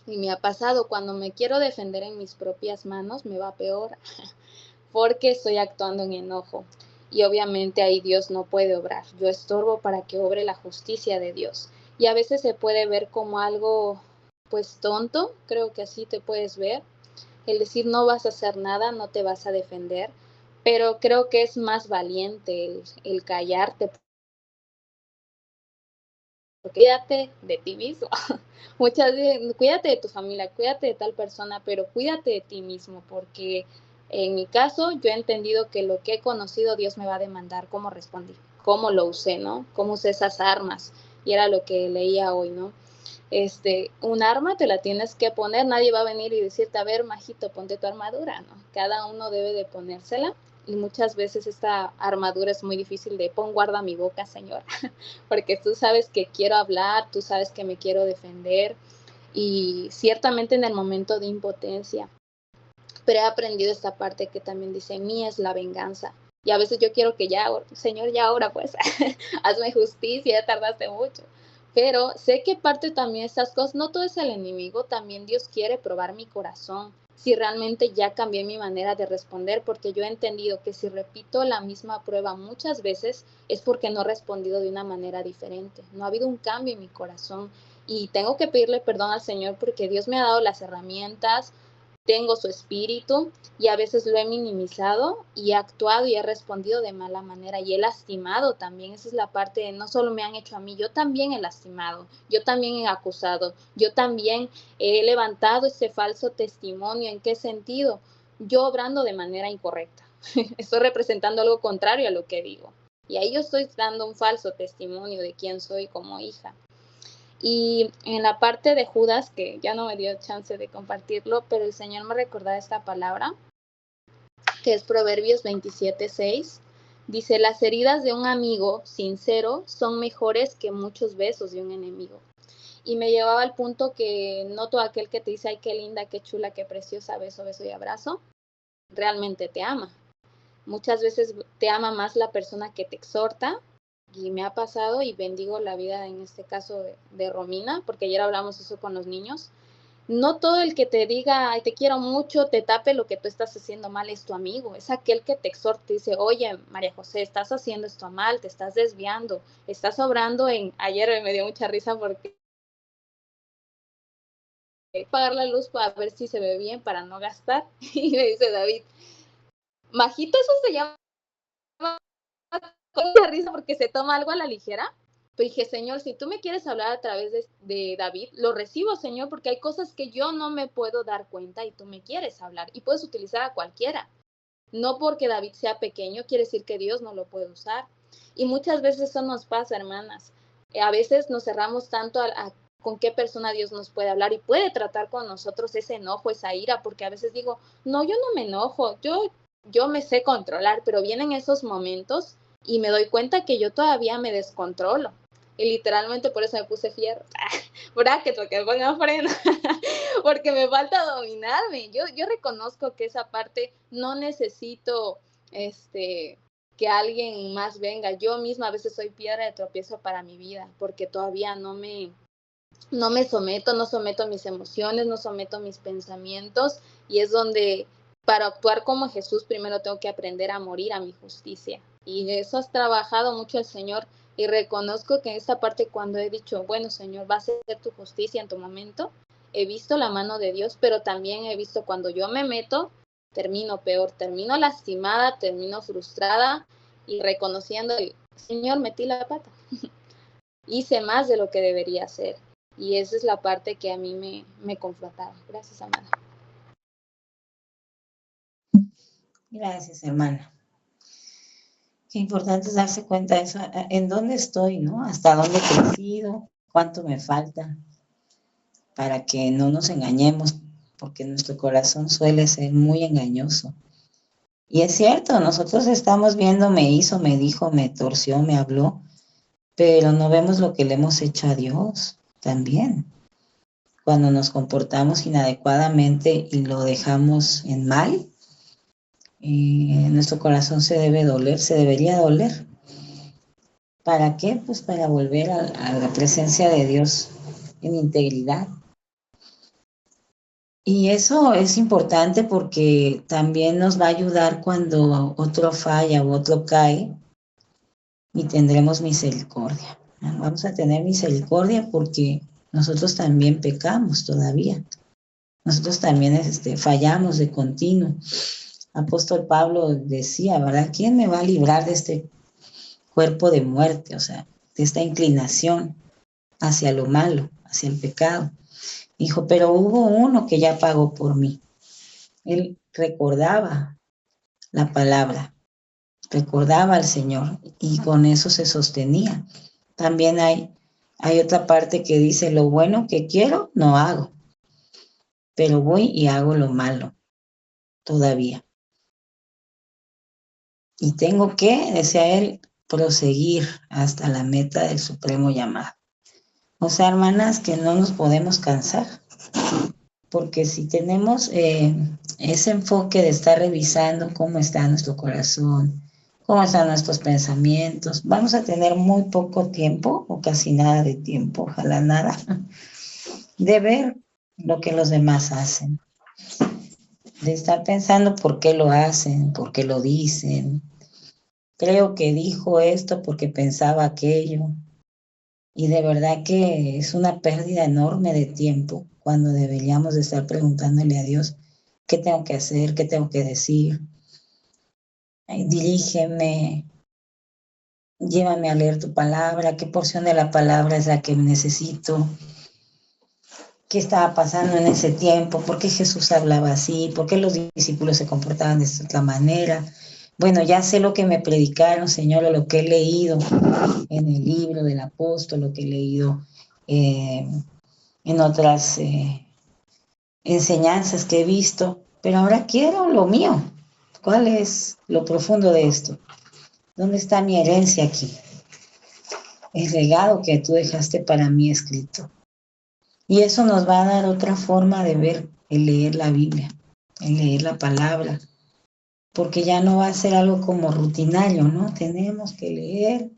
Y me ha pasado, cuando me quiero defender en mis propias manos, me va peor, porque estoy actuando en enojo. Y obviamente ahí Dios no puede obrar. Yo estorbo para que obre la justicia de Dios. Y a veces se puede ver como algo, pues, tonto, creo que así te puedes ver. El decir no vas a hacer nada, no te vas a defender. Pero creo que es más valiente el callarte. Cuídate de ti mismo. Muchas veces, cuídate de tu familia, cuídate de tal persona, pero cuídate de ti mismo, porque en mi caso yo he entendido que lo que he conocido Dios me va a demandar cómo respondí, cómo lo usé, ¿no? Cómo usé esas armas. Y era lo que leía hoy, ¿no? Un arma te la tienes que poner, nadie va a venir y decirte, a ver, Majito, ponte tu armadura, ¿no? Cada uno debe de ponérsela. Y muchas veces esta armadura es muy difícil de pon guarda mi boca, Señor, porque tú sabes que quiero hablar, tú sabes que me quiero defender, y ciertamente en el momento de impotencia. Pero he aprendido esta parte que también dice, mía es la venganza. Y a veces yo quiero que ya, Señor, ya ahora pues, hazme justicia, ya tardaste mucho. Pero sé que parte también de estas cosas, no todo es el enemigo, también Dios quiere probar mi corazón, si realmente ya cambié mi manera de responder, porque yo he entendido que si repito la misma prueba muchas veces es porque no he respondido de una manera diferente, no ha habido un cambio en mi corazón, y tengo que pedirle perdón al Señor porque Dios me ha dado las herramientas, tengo su espíritu, y a veces lo he minimizado y he actuado y he respondido de mala manera y he lastimado también. Esa es la parte de no solo me han hecho a mí, yo también he lastimado, yo también he acusado, yo también he levantado ese falso testimonio. ¿En qué sentido? Yo obrando de manera incorrecta. Estoy representando algo contrario a lo que digo. Y ahí yo estoy dando un falso testimonio de quién soy como hija. Y en la parte de Judas, que ya no me dio chance de compartirlo, pero el Señor me recordaba esta palabra, que es Proverbios 27:6. Dice, las heridas de un amigo sincero son mejores que muchos besos de un enemigo. Y me llevaba al punto que no todo aquel que te dice, ay, qué linda, qué chula, qué preciosa, beso, beso y abrazo, realmente te ama. Muchas veces te ama más la persona que te exhorta, y me ha pasado, y bendigo la vida en este caso de Romina, porque ayer hablamos eso con los niños. No todo el que te diga, ay, te quiero mucho, te tape lo que tú estás haciendo mal es tu amigo. Es aquel que te exhorta y dice, oye, María José, estás haciendo esto mal, te estás desviando, estás obrando en... Ayer me dio mucha risa porque pagar la luz para ver si se ve bien, para no gastar. Y me dice David, Majito, eso se llama con mucha risa porque se toma algo a la ligera. Pues dije, Señor, si tú me quieres hablar a través de David, lo recibo, Señor, porque hay cosas que yo no me puedo dar cuenta y tú me quieres hablar y puedes utilizar a cualquiera. No porque David sea pequeño quiere decir que Dios no lo puede usar. Y muchas veces eso nos pasa, hermanas. A veces nos cerramos tanto a con qué persona Dios nos puede hablar y puede tratar con nosotros ese enojo, esa ira, porque a veces digo, no, yo no me enojo, yo me sé controlar, pero vienen esos momentos y me doy cuenta que yo todavía me descontrolo. Y literalmente por eso me puse fierro, bracket, porque me pongan freno, porque me falta dominarme. Yo reconozco que esa parte no necesito que alguien más venga. Yo misma a veces soy piedra de tropiezo para mi vida, porque todavía no me someto, no someto mis emociones, no someto mis pensamientos, y es donde para actuar como Jesús primero tengo que aprender a morir a mi justicia. Y eso has trabajado mucho el Señor, y reconozco que en esta parte cuando he dicho, bueno, Señor, va a ser tu justicia en tu momento, he visto la mano de Dios, pero también he visto cuando yo me meto, termino peor, termino lastimada, termino frustrada y reconociendo, Señor, metí la pata. Hice más de lo que debería hacer. Y esa es la parte que a mí me confrontaba. Gracias, amada. Gracias, hermana. Qué importante es darse cuenta de eso, en dónde estoy, ¿no? Hasta dónde he crecido, cuánto me falta, para que no nos engañemos, porque nuestro corazón suele ser muy engañoso. Y es cierto, nosotros estamos viendo, me hizo, me dijo, me torció, me habló, pero no vemos lo que le hemos hecho a Dios también. Cuando nos comportamos inadecuadamente y lo dejamos en mal, nuestro corazón se debe doler, se debería doler. ¿Para qué? Pues para volver a la presencia de Dios en integridad. Y eso es importante porque también nos va a ayudar cuando otro falla o otro cae, y tendremos misericordia. Vamos a tener misericordia porque nosotros también pecamos todavía. Nosotros también fallamos de continuo. Apóstol Pablo decía, ¿verdad? ¿Quién me va a librar de este cuerpo de muerte? O sea, de esta inclinación hacia lo malo, hacia el pecado. Dijo, pero hubo uno que ya pagó por mí. Él recordaba la palabra, recordaba al Señor y con eso se sostenía. También hay otra parte que dice, lo bueno que quiero, no hago, pero voy y hago lo malo todavía. Y tengo que, decía él, proseguir hasta la meta del supremo llamado. O sea, hermanas, que no nos podemos cansar, porque si tenemos ese enfoque de estar revisando cómo está nuestro corazón, cómo están nuestros pensamientos, vamos a tener muy poco tiempo, o casi nada de tiempo, ojalá nada, de ver lo que los demás hacen, de estar pensando por qué lo hacen, por qué lo dicen. Creo que dijo esto porque pensaba aquello. Y de verdad que es una pérdida enorme de tiempo cuando deberíamos de estar preguntándole a Dios qué tengo que hacer, qué tengo que decir. Dirígeme, llévame a leer tu palabra, qué porción de la palabra es la que necesito, qué estaba pasando en ese tiempo, por qué Jesús hablaba así, por qué los discípulos se comportaban de esta manera. Bueno, ya sé lo que me predicaron, Señor, o lo que he leído en el libro del apóstol, lo que he leído en otras enseñanzas que he visto, pero ahora quiero lo mío. ¿Cuál es lo profundo de esto? ¿Dónde está mi herencia aquí? El legado que tú dejaste para mí escrito. Y eso nos va a dar otra forma de ver el leer la Biblia, el leer la palabra, porque ya no va a ser algo como rutinario, ¿no? Tenemos que leer,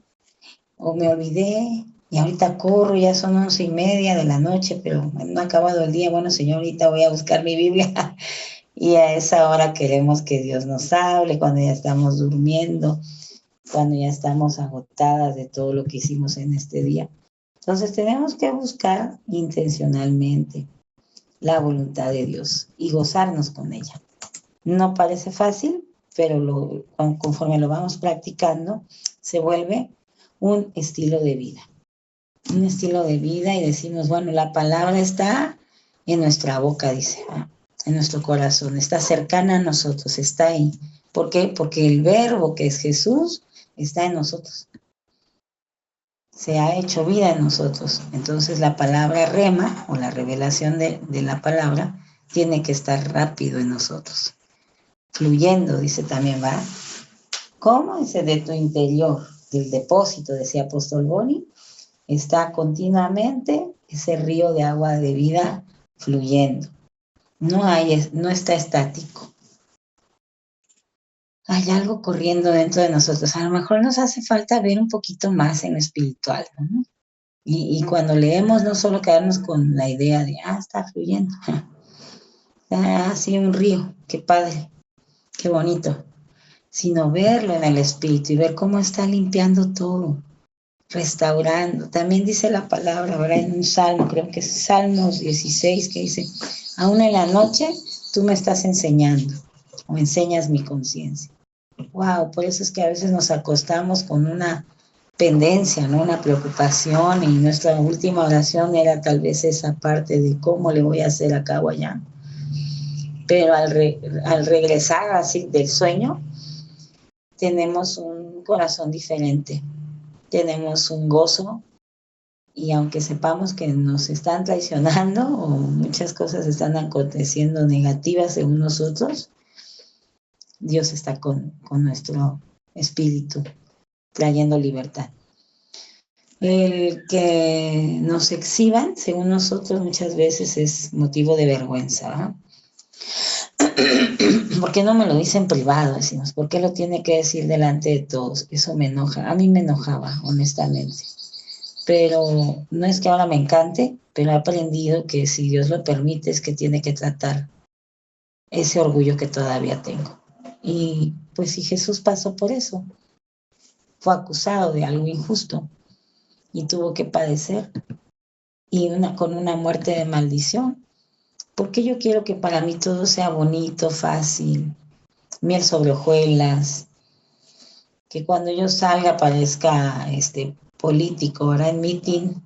o me olvidé, y ahorita corro, ya son 11:30 de la noche, pero no ha acabado el día. Bueno, Señor, ahorita voy a buscar mi Biblia, y a esa hora queremos que Dios nos hable, cuando ya estamos durmiendo, cuando ya estamos agotadas de todo lo que hicimos en este día. Entonces tenemos que buscar intencionalmente la voluntad de Dios y gozarnos con ella. No parece fácil, pero conforme lo vamos practicando, se vuelve un estilo de vida. Un estilo de vida, y decimos, bueno, la palabra está en nuestra boca, dice, en nuestro corazón, está cercana a nosotros, está ahí. ¿Por qué? Porque el verbo que es Jesús está en nosotros. Se ha hecho vida en nosotros. Entonces la palabra rema, o la revelación de la palabra, tiene que estar rápido en nosotros. Fluyendo, dice también, ¿va? ¿Cómo? Dice, de tu interior, del depósito, decía Apóstol Boni, está continuamente ese río de agua de vida fluyendo. No está estático. Hay algo corriendo dentro de nosotros. A lo mejor nos hace falta ver un poquito más en lo espiritual, ¿no? Y cuando leemos, no solo quedarnos con la idea de, está fluyendo. Sí, un río, qué padre, qué bonito. Sino verlo en el espíritu y ver cómo está limpiando todo, restaurando. También dice la palabra, ¿verdad? En un salmo, creo que es Salmos 16, que dice, aún en la noche tú me estás enseñando, o enseñas mi conciencia. Wow, por eso es que a veces nos acostamos con una pendencia, ¿no? Una preocupación, y nuestra última oración era tal vez esa parte de cómo le voy a hacer acá o allá. Pero al regresar así del sueño, tenemos un corazón diferente, tenemos un gozo, y aunque sepamos que nos están traicionando o muchas cosas están aconteciendo negativas según nosotros, Dios está con nuestro espíritu, trayendo libertad. El que nos exhiban, según nosotros, muchas veces es motivo de vergüenza, ¿no? ¿Por qué no me lo dice en privado? Decimos, ¿por qué lo tiene que decir delante de todos? Eso me enoja. A mí me enojaba, honestamente. Pero no es que ahora me encante, pero he aprendido que si Dios lo permite es que tiene que tratar ese orgullo que todavía tengo. Y pues si Jesús pasó por eso, fue acusado de algo injusto y tuvo que padecer, y con una muerte de maldición. Porque yo quiero que para mí todo sea bonito, fácil, miel sobre hojuelas, que cuando yo salga parezca político, ahora en meeting,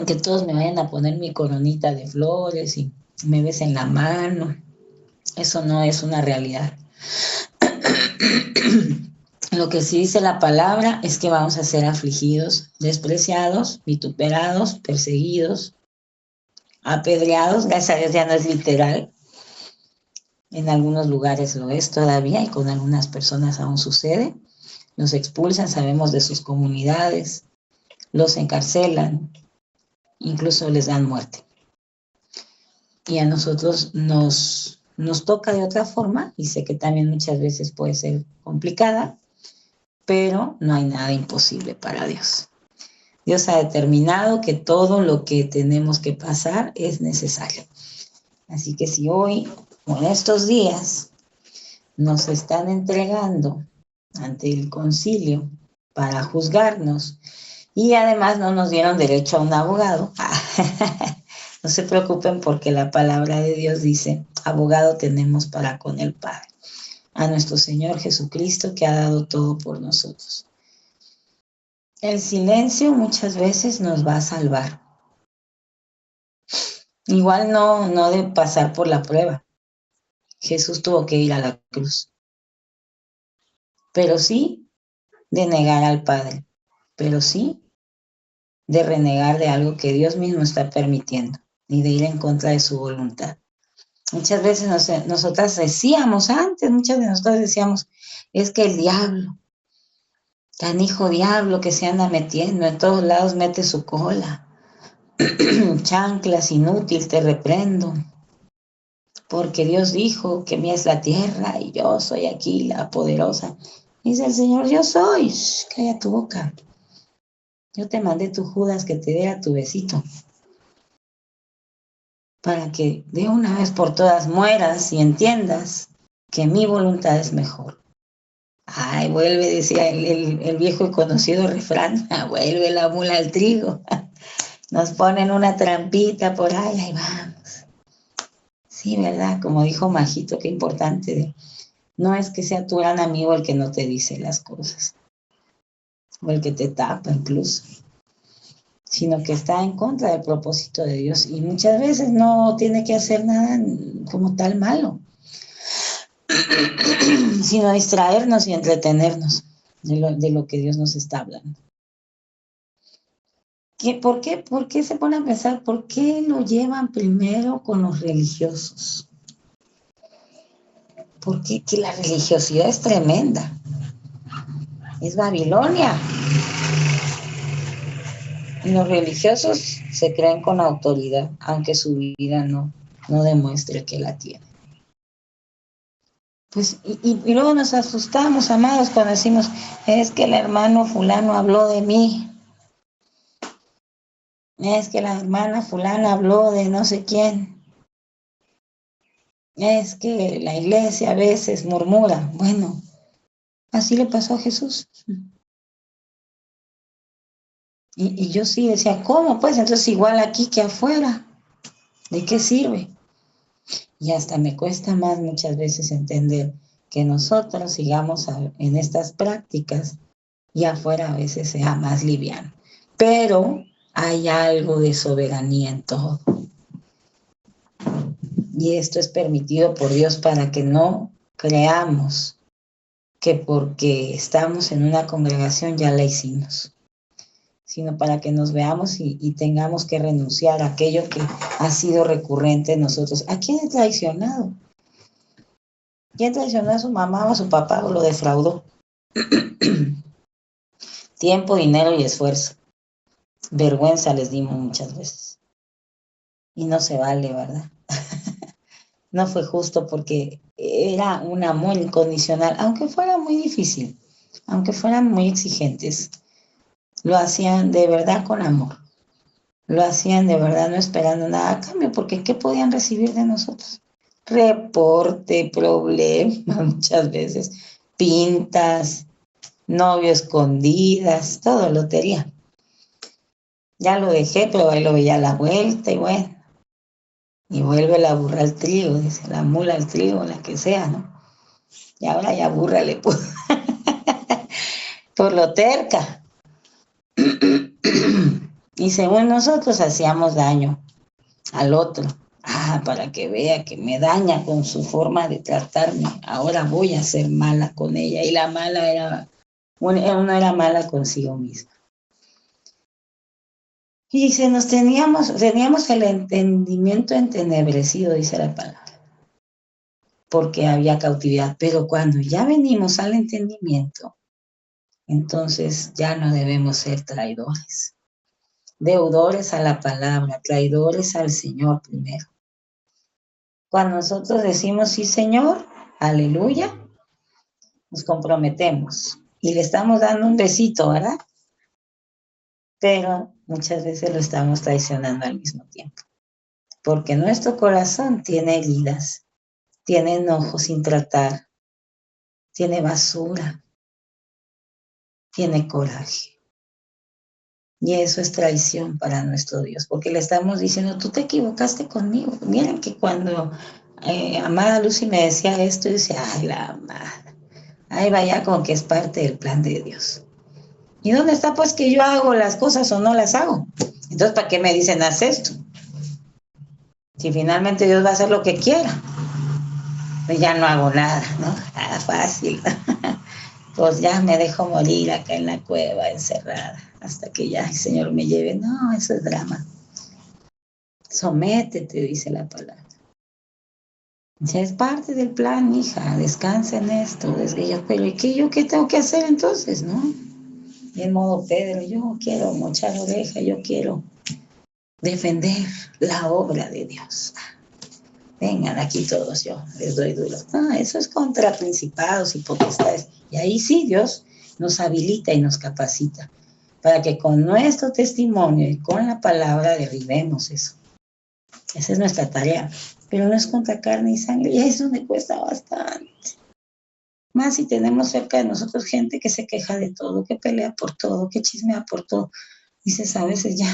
que todos me vayan a poner mi coronita de flores y me besen la mano. Eso no es una realidad. Lo que sí dice la palabra es que vamos a ser afligidos, despreciados, vituperados, perseguidos, apedreados. Gracias a Dios ya no es literal. En algunos lugares lo es todavía y con algunas personas aún sucede. Los expulsan, sabemos de sus comunidades, los encarcelan, incluso les dan muerte. Y a nosotros nos toca de otra forma, y sé que también muchas veces puede ser complicada, pero no hay nada imposible para Dios. Dios ha determinado que todo lo que tenemos que pasar es necesario. Así que si hoy, o en estos días, nos están entregando ante el concilio para juzgarnos, y además no nos dieron derecho a un abogado, no se preocupen, porque la palabra de Dios dice, abogado tenemos para con el Padre, a nuestro Señor Jesucristo, que ha dado todo por nosotros. El silencio muchas veces nos va a salvar. Igual no de pasar por la prueba. Jesús tuvo que ir a la cruz. Pero sí de negar al Padre. Pero sí de renegar de algo que Dios mismo está permitiendo y de ir en contra de su voluntad. Muchas veces nosotras decíamos antes, muchas de nosotras decíamos, es que el diablo, canijo diablo que se anda metiendo, en todos lados mete su cola. Chanclas, inútil, te reprendo. Porque Dios dijo que mía es la tierra y yo soy aquí la poderosa. Dice el Señor, yo soy. Calla tu boca. Yo te mandé tu Judas que te diera tu besito, para que de una vez por todas mueras y entiendas que mi voluntad es mejor. Ay, vuelve, decía el viejo y conocido refrán, vuelve la mula al trigo. Nos ponen una trampita por ahí vamos. Sí, ¿verdad? Como dijo Majito, qué importante. No es que sea tu gran amigo el que no te dice las cosas, o el que te tapa incluso, sino que está en contra del propósito de Dios, y muchas veces no tiene que hacer nada como tal malo, sino distraernos y entretenernos de lo que Dios nos está hablando. ¿Por qué se pone a pensar? ¿Por qué lo llevan primero con los religiosos? Porque que la religiosidad es tremenda. Es Babilonia. Y los religiosos se creen con autoridad, aunque su vida no demuestre que la tiene. Pues, y luego nos asustamos, amados, cuando decimos, es que el hermano fulano habló de mí. Es que la hermana fulana habló de no sé quién. Es que la iglesia a veces murmura. Bueno, así le pasó a Jesús. Y yo sí decía, ¿cómo? Pues entonces igual aquí que afuera. ¿De qué sirve? Y hasta me cuesta más muchas veces entender que nosotros sigamos en estas prácticas y afuera a veces sea más liviano. Pero hay algo de soberanía en todo. Y esto es permitido por Dios para que no creamos que porque estamos en una congregación ya la hicimos, sino para que nos veamos y tengamos que renunciar a aquello que ha sido recurrente en nosotros. ¿A quién he traicionado? ¿Quién traicionó a su mamá o a su papá o lo defraudó? Tiempo, dinero y esfuerzo. Vergüenza les dimos muchas veces. Y no se vale, ¿verdad? No fue justo porque era un amor incondicional, aunque fuera muy difícil, aunque fueran muy exigentes. Lo hacían de verdad con amor. Lo hacían de verdad no esperando nada a cambio, porque ¿qué podían recibir de nosotros? Reporte, problema, muchas veces, pintas, novio escondidas, todo lotería. Ya lo dejé, pero ahí lo veía a la vuelta y bueno. Y vuelve la burra al trigo, dice, la mula al trigo, la que sea, ¿no? Y ahora ya burra le puso. Por lo terca. Y según nosotros hacíamos daño al otro. Para que vea que me daña con su forma de tratarme. Ahora voy a ser mala con ella. Y la mala era, uno era mala consigo misma. Y teníamos el entendimiento entenebrecido, dice la palabra. Porque había cautividad. Pero cuando ya venimos al entendimiento, entonces ya no debemos ser traidores. Deudores a la palabra, traidores al Señor primero. Cuando nosotros decimos sí, Señor, aleluya, nos comprometemos y le estamos dando un besito, ¿verdad? Pero muchas veces lo estamos traicionando al mismo tiempo, porque nuestro corazón tiene heridas, tiene enojo sin tratar, tiene basura, tiene coraje. Y eso es traición para nuestro Dios, porque le estamos diciendo, tú te equivocaste conmigo. Miren que cuando amada Lucy me decía esto, yo decía, ay, la amada, ahí vaya como que es parte del plan de Dios. ¿Y dónde está pues que yo hago las cosas o no las hago? Entonces, ¿para qué me dicen, haz esto? Si finalmente Dios va a hacer lo que quiera, pues ya no hago nada, ¿no? Nada fácil. Pues ya me dejo morir acá en la cueva, encerrada, hasta que ya el Señor me lleve. No, eso es drama. Sométete, dice la palabra. Ya es parte del plan, hija, descansa en esto. Pero ¿y qué tengo que hacer entonces, no? Y en modo Pedro, yo quiero mochar oreja, yo quiero defender la obra de Dios. Vengan aquí todos, yo les doy duro. No, eso es contra principados y potestades. Y ahí sí Dios nos habilita y nos capacita para que con nuestro testimonio y con la palabra derribemos eso. Esa es nuestra tarea. Pero no es contra carne y sangre. Y eso me cuesta bastante. Más si tenemos cerca de nosotros gente que se queja de todo, que pelea por todo, que chismea por todo. Dices a veces ya,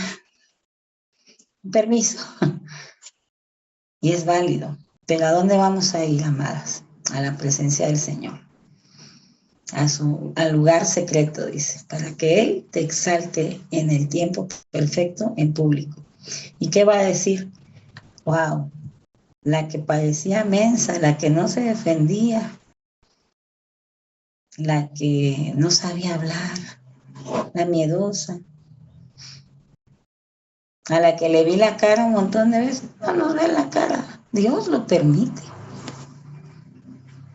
permiso. Y es válido. Pero ¿a dónde vamos a ir, amadas? A la presencia del Señor. Al lugar secreto, dice, para que Él te exalte en el tiempo perfecto en público. ¿Y qué va a decir? ¡Wow! La que parecía mensa, la que no se defendía, la que no sabía hablar, la miedosa, a la que le vi la cara un montón de veces. No nos ve la cara, Dios lo permite.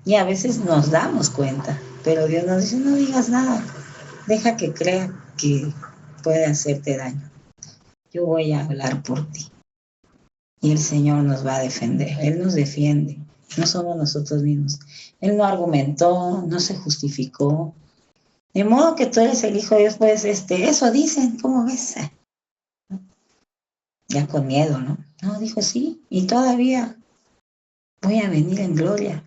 Y a veces nos damos cuenta, pero Dios nos dice, no digas nada, deja que crea que puede hacerte daño. Yo voy a hablar por ti. Y el Señor nos va a defender, Él nos defiende, no somos nosotros mismos. Él no argumentó, no se justificó. De modo que tú eres el Hijo de Dios, pues eso dicen, ¿cómo ves? Ya con miedo, ¿no? No, dijo sí, y todavía voy a venir en gloria.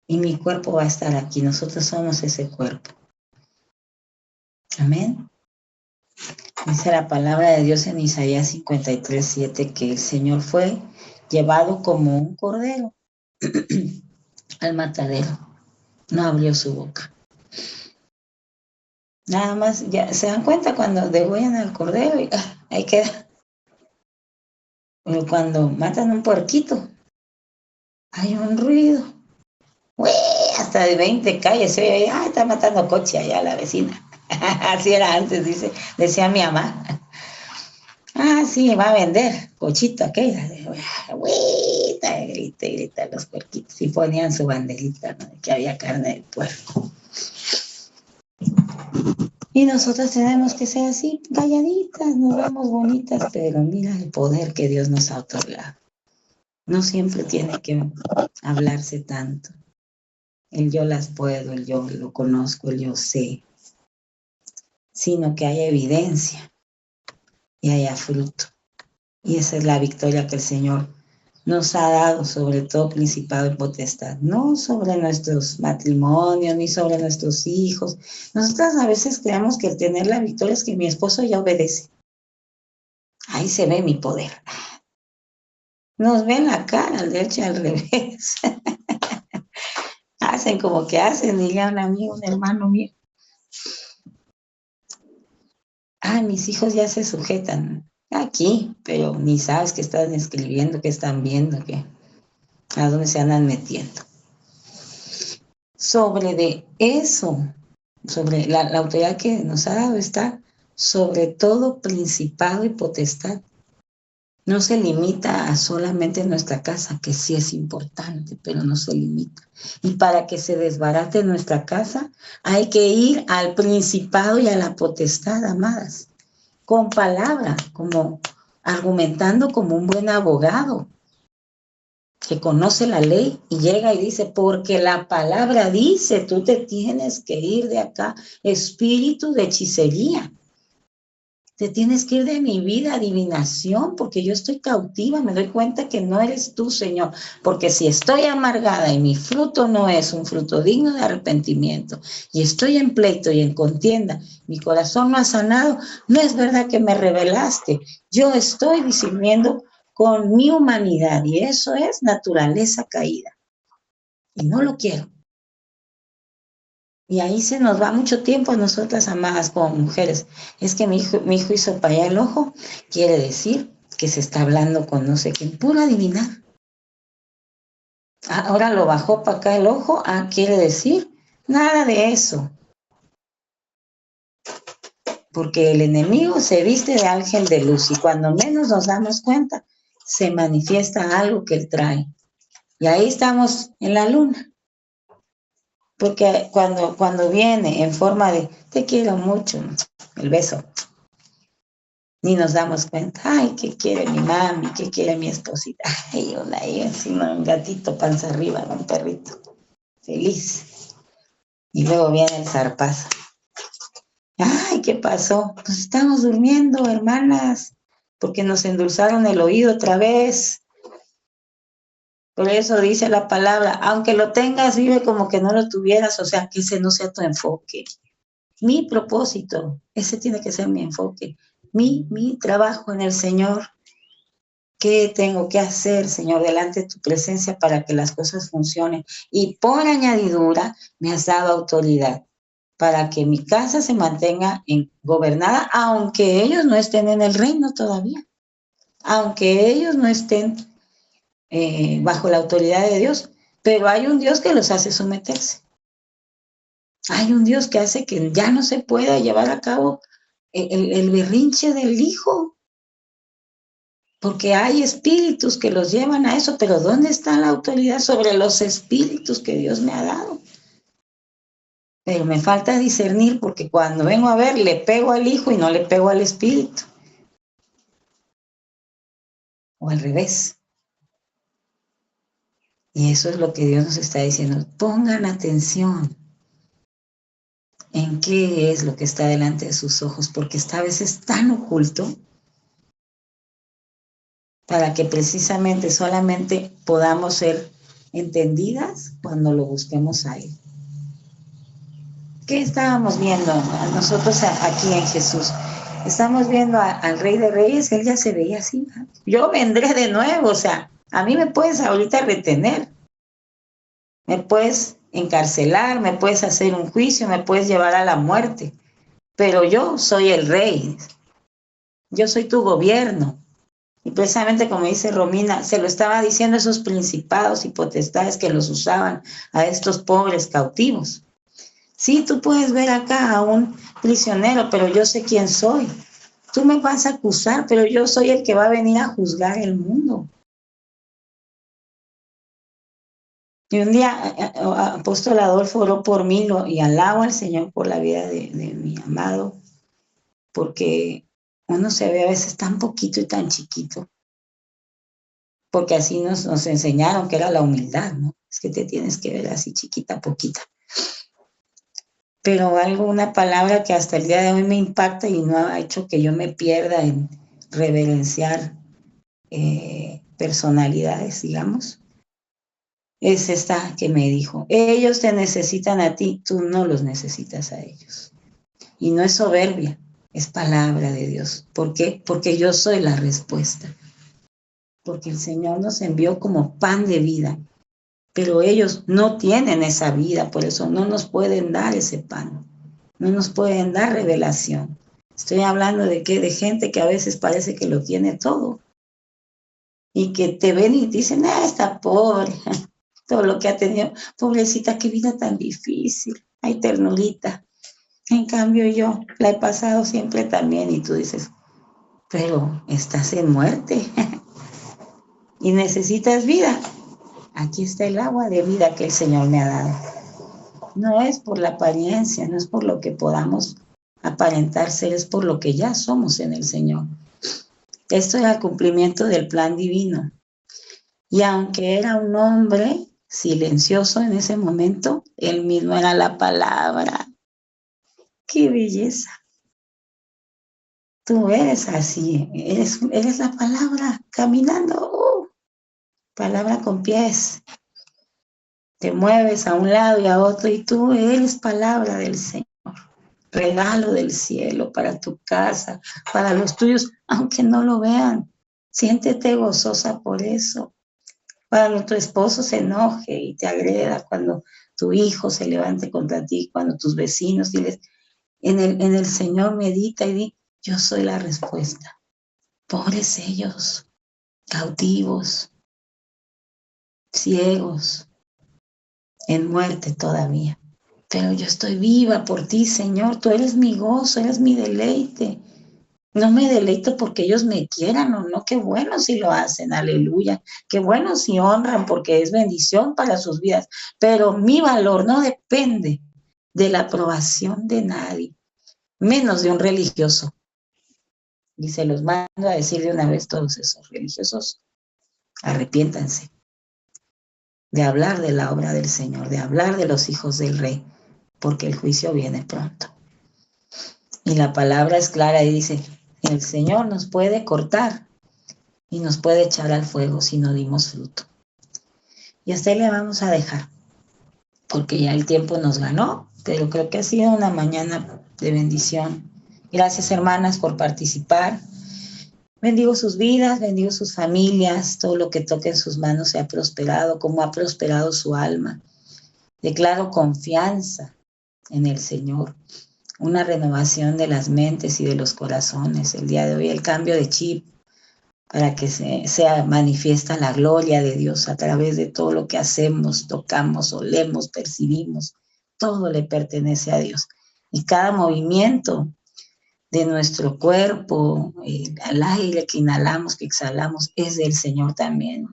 Y mi cuerpo va a estar aquí, nosotros somos ese cuerpo. Amén. Dice la palabra de Dios en Isaías 53:7 que el Señor fue llevado como un cordero al matadero. No abrió su boca. Nada más, ya se dan cuenta cuando degüellan al cordero y ahí queda. Pero cuando matan un puerquito, hay un ruido. ¡Uy! Hasta de 20 calles se oye, está matando coche allá la vecina. Así era antes, decía mi mamá. Sí, va a vender cochito aquella. Grita los puerquitos. Y ponían su banderita, ¿no? Que había carne de puerco. Y nosotros tenemos que ser así, calladitas, nos vemos bonitas, pero mira el poder que Dios nos ha otorgado. No siempre tiene que hablarse tanto. El yo las puedo, el yo lo conozco, el yo sé. Sino que haya evidencia y haya fruto. Y esa es la victoria que el Señor nos ha dado sobre todo principado y potestad, no sobre nuestros matrimonios, ni sobre nuestros hijos. Nosotras a veces creemos que el tener la victoria es que mi esposo ya obedece. Ahí se ve mi poder. Nos ven la cara, de hecho al revés. Hacen como que hacen, diría un amigo, un hermano mío. Mis hijos ya se sujetan aquí, pero ni sabes qué están escribiendo, qué están viendo, a dónde se andan metiendo. Sobre de eso, sobre la autoridad que nos ha dado está sobre todo principado y potestad. No se limita a solamente nuestra casa, que sí es importante, pero no se limita. Y para que se desbarate nuestra casa, hay que ir al principado y a la potestad, amadas, con palabra, como argumentando como un buen abogado que conoce la ley y llega y dice, porque la palabra dice, tú te tienes que ir de acá, espíritu de hechicería. Te tienes que ir de mi vida, adivinación, porque yo estoy cautiva, me doy cuenta que no eres tú, Señor, porque si estoy amargada y mi fruto no es un fruto digno de arrepentimiento, y estoy en pleito y en contienda, mi corazón no ha sanado, no es verdad que me revelaste, yo estoy discerniendo con mi humanidad, y eso es naturaleza caída, y no lo quiero. Y ahí se nos va mucho tiempo a nosotras, amadas, como mujeres. Es que mi hijo hizo para allá el ojo, quiere decir que se está hablando con no sé quién, puro adivinar. Ahora lo bajó para acá el ojo, quiere decir nada de eso. Porque el enemigo se viste de ángel de luz y cuando menos nos damos cuenta, se manifiesta algo que él trae. Y ahí estamos en la luna. Porque cuando viene en forma de te quiero mucho, el beso, ni nos damos cuenta, ¿qué quiere mi mami? ¿Qué quiere mi esposita? Y una ahí encima, un gatito panza arriba, un perrito, feliz. Y luego viene el zarpazo. ¿Qué pasó? Pues estamos durmiendo, hermanas, porque nos endulzaron el oído otra vez. Por eso dice la palabra, aunque lo tengas, vive como que no lo tuvieras, o sea, que ese no sea tu enfoque. Mi propósito, ese tiene que ser mi enfoque. Mi trabajo en el Señor. ¿Qué tengo que hacer, Señor, delante de tu presencia para que las cosas funcionen? Y por añadidura, me has dado autoridad para que mi casa se mantenga gobernada, aunque ellos no estén en el reino todavía. Aunque ellos no estén bajo la autoridad de Dios, pero hay un Dios que los hace someterse. Hay un Dios que hace que ya no se pueda llevar a cabo el berrinche del hijo, porque hay espíritus que los llevan a eso, pero ¿dónde está la autoridad sobre los espíritus que Dios me ha dado? Pero me falta discernir, porque cuando vengo a ver, le pego al hijo y no le pego al espíritu. O al revés. Y eso es lo que Dios nos está diciendo. Pongan atención en qué es lo que está delante de sus ojos, porque está a veces tan oculto para que precisamente solamente podamos ser entendidas cuando lo busquemos a Él. ¿Qué estábamos viendo nosotros aquí en Jesús? Estamos viendo al Rey de Reyes. Él ya se veía así. Yo vendré de nuevo, o sea, a mí me puedes ahorita retener, me puedes encarcelar, me puedes hacer un juicio, me puedes llevar a la muerte, pero yo soy el Rey, yo soy tu gobierno. Y precisamente como dice Romina, se lo estaba diciendo a esos principados y potestades que los usaban a estos pobres cautivos. Sí, tú puedes ver acá a un prisionero, pero yo sé quién soy. Tú me vas a acusar, pero yo soy el que va a venir a juzgar el mundo. Y un día apóstol Adolfo oró por mí y alabo al Señor por la vida de mi amado, porque uno se ve a veces tan poquito y tan chiquito, porque así nos enseñaron que era la humildad, ¿no? Es que te tienes que ver así chiquita, poquita. Pero una palabra que hasta el día de hoy me impacta y no ha hecho que yo me pierda en reverenciar personalidades, digamos, es esta que me dijo: ellos te necesitan a ti, tú no los necesitas a ellos. Y no es soberbia, es palabra de Dios. ¿Por qué? Porque yo soy la respuesta. Porque el Señor nos envió como pan de vida, pero ellos no tienen esa vida, por eso no nos pueden dar ese pan, no nos pueden dar revelación. Estoy hablando de gente que a veces parece que lo tiene todo y que te ven y dicen: está pobre, todo lo que ha tenido, pobrecita, qué vida tan difícil, ay, ternurita. En cambio yo la he pasado siempre también, y tú dices: pero estás en muerte y necesitas vida. Aquí está el agua de vida que el Señor me ha dado. No es por la apariencia, no es por lo que podamos aparentar ser, es por lo que ya somos en el Señor. Esto era el cumplimiento del plan divino. Y aunque era un hombre silencioso en ese momento, él mismo era la palabra. ¡Qué belleza! Tú eres así, eres la palabra caminando, palabra con pies. Te mueves a un lado y a otro y tú eres palabra del Señor, regalo del cielo para tu casa, para los tuyos, aunque no lo vean. Siéntete gozosa por eso. Cuando tu esposo se enoje y te agreda, cuando tu hijo se levante contra ti, cuando tus vecinos, diles: en el Señor medita y di: yo soy la respuesta. Pobres ellos, cautivos, ciegos, en muerte todavía. Pero yo estoy viva por ti, Señor. Tú eres mi gozo, eres mi deleite. No me deleito porque ellos me quieran o no. Qué bueno si lo hacen, aleluya. Qué bueno si honran, porque es bendición para sus vidas. Pero mi valor no depende de la aprobación de nadie, menos de un religioso. Y se los mando a decir de una vez: todos esos religiosos, arrepiéntanse de hablar de la obra del Señor, de hablar de los hijos del Rey, porque el juicio viene pronto. Y la palabra es clara y dice: el Señor nos puede cortar y nos puede echar al fuego si no dimos fruto. Y hasta ahí le vamos a dejar, porque ya el tiempo nos ganó, pero creo que ha sido una mañana de bendición. Gracias, hermanas, por participar. Bendigo sus vidas, bendigo sus familias, todo lo que toque en sus manos sea prosperado, como ha prosperado su alma. Declaro confianza en el Señor, una renovación de las mentes y de los corazones. El día de hoy el cambio de chip para que sea manifiesta la gloria de Dios a través de todo lo que hacemos, tocamos, olemos, percibimos. todo le pertenece a Dios. Y cada movimiento de nuestro cuerpo, el aire que inhalamos, que exhalamos, es del Señor también.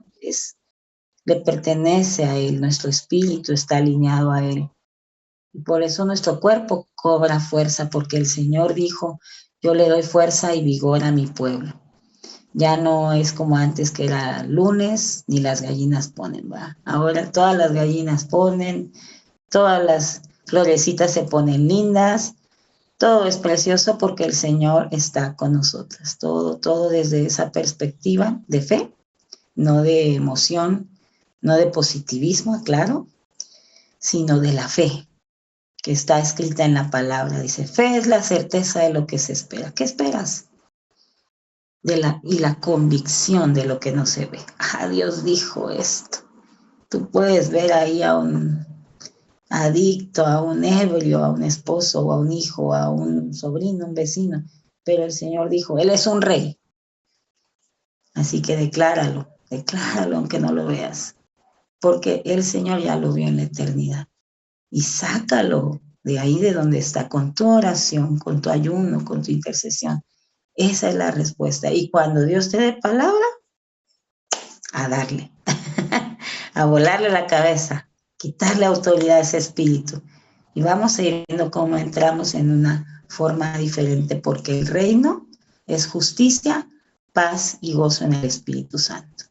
Le pertenece a Él, nuestro espíritu está alineado a Él. Y por eso nuestro cuerpo cobra fuerza, porque el Señor dijo, yo le doy fuerza y vigor a mi pueblo. Ya no es como antes que era lunes, ni las gallinas ponen, ¿va? Ahora todas las gallinas ponen, todas las florecitas se ponen lindas, todo es precioso porque el Señor está con nosotras. Todo desde esa perspectiva de fe, no de emoción, no de positivismo, claro, sino de la fe que está escrita en la palabra. Dice, fe es la certeza de lo que se espera. ¿Qué esperas? Y la convicción de lo que no se ve. Dios dijo esto. Tú puedes ver ahí a un adicto, a un ebrio, a un esposo, o a un hijo, a un sobrino, un vecino, pero el Señor dijo, Él es un rey. Así que decláralo aunque no lo veas, porque el Señor ya lo vio en la eternidad. Y sácalo de ahí de donde está, con tu oración, con tu ayuno, con tu intercesión. Esa es la respuesta. Y cuando Dios te dé palabra, a darle, a volarle la cabeza, quitarle autoridad a ese espíritu. Y vamos a ir viendo cómo entramos en una forma diferente, porque el reino es justicia, paz y gozo en el Espíritu Santo.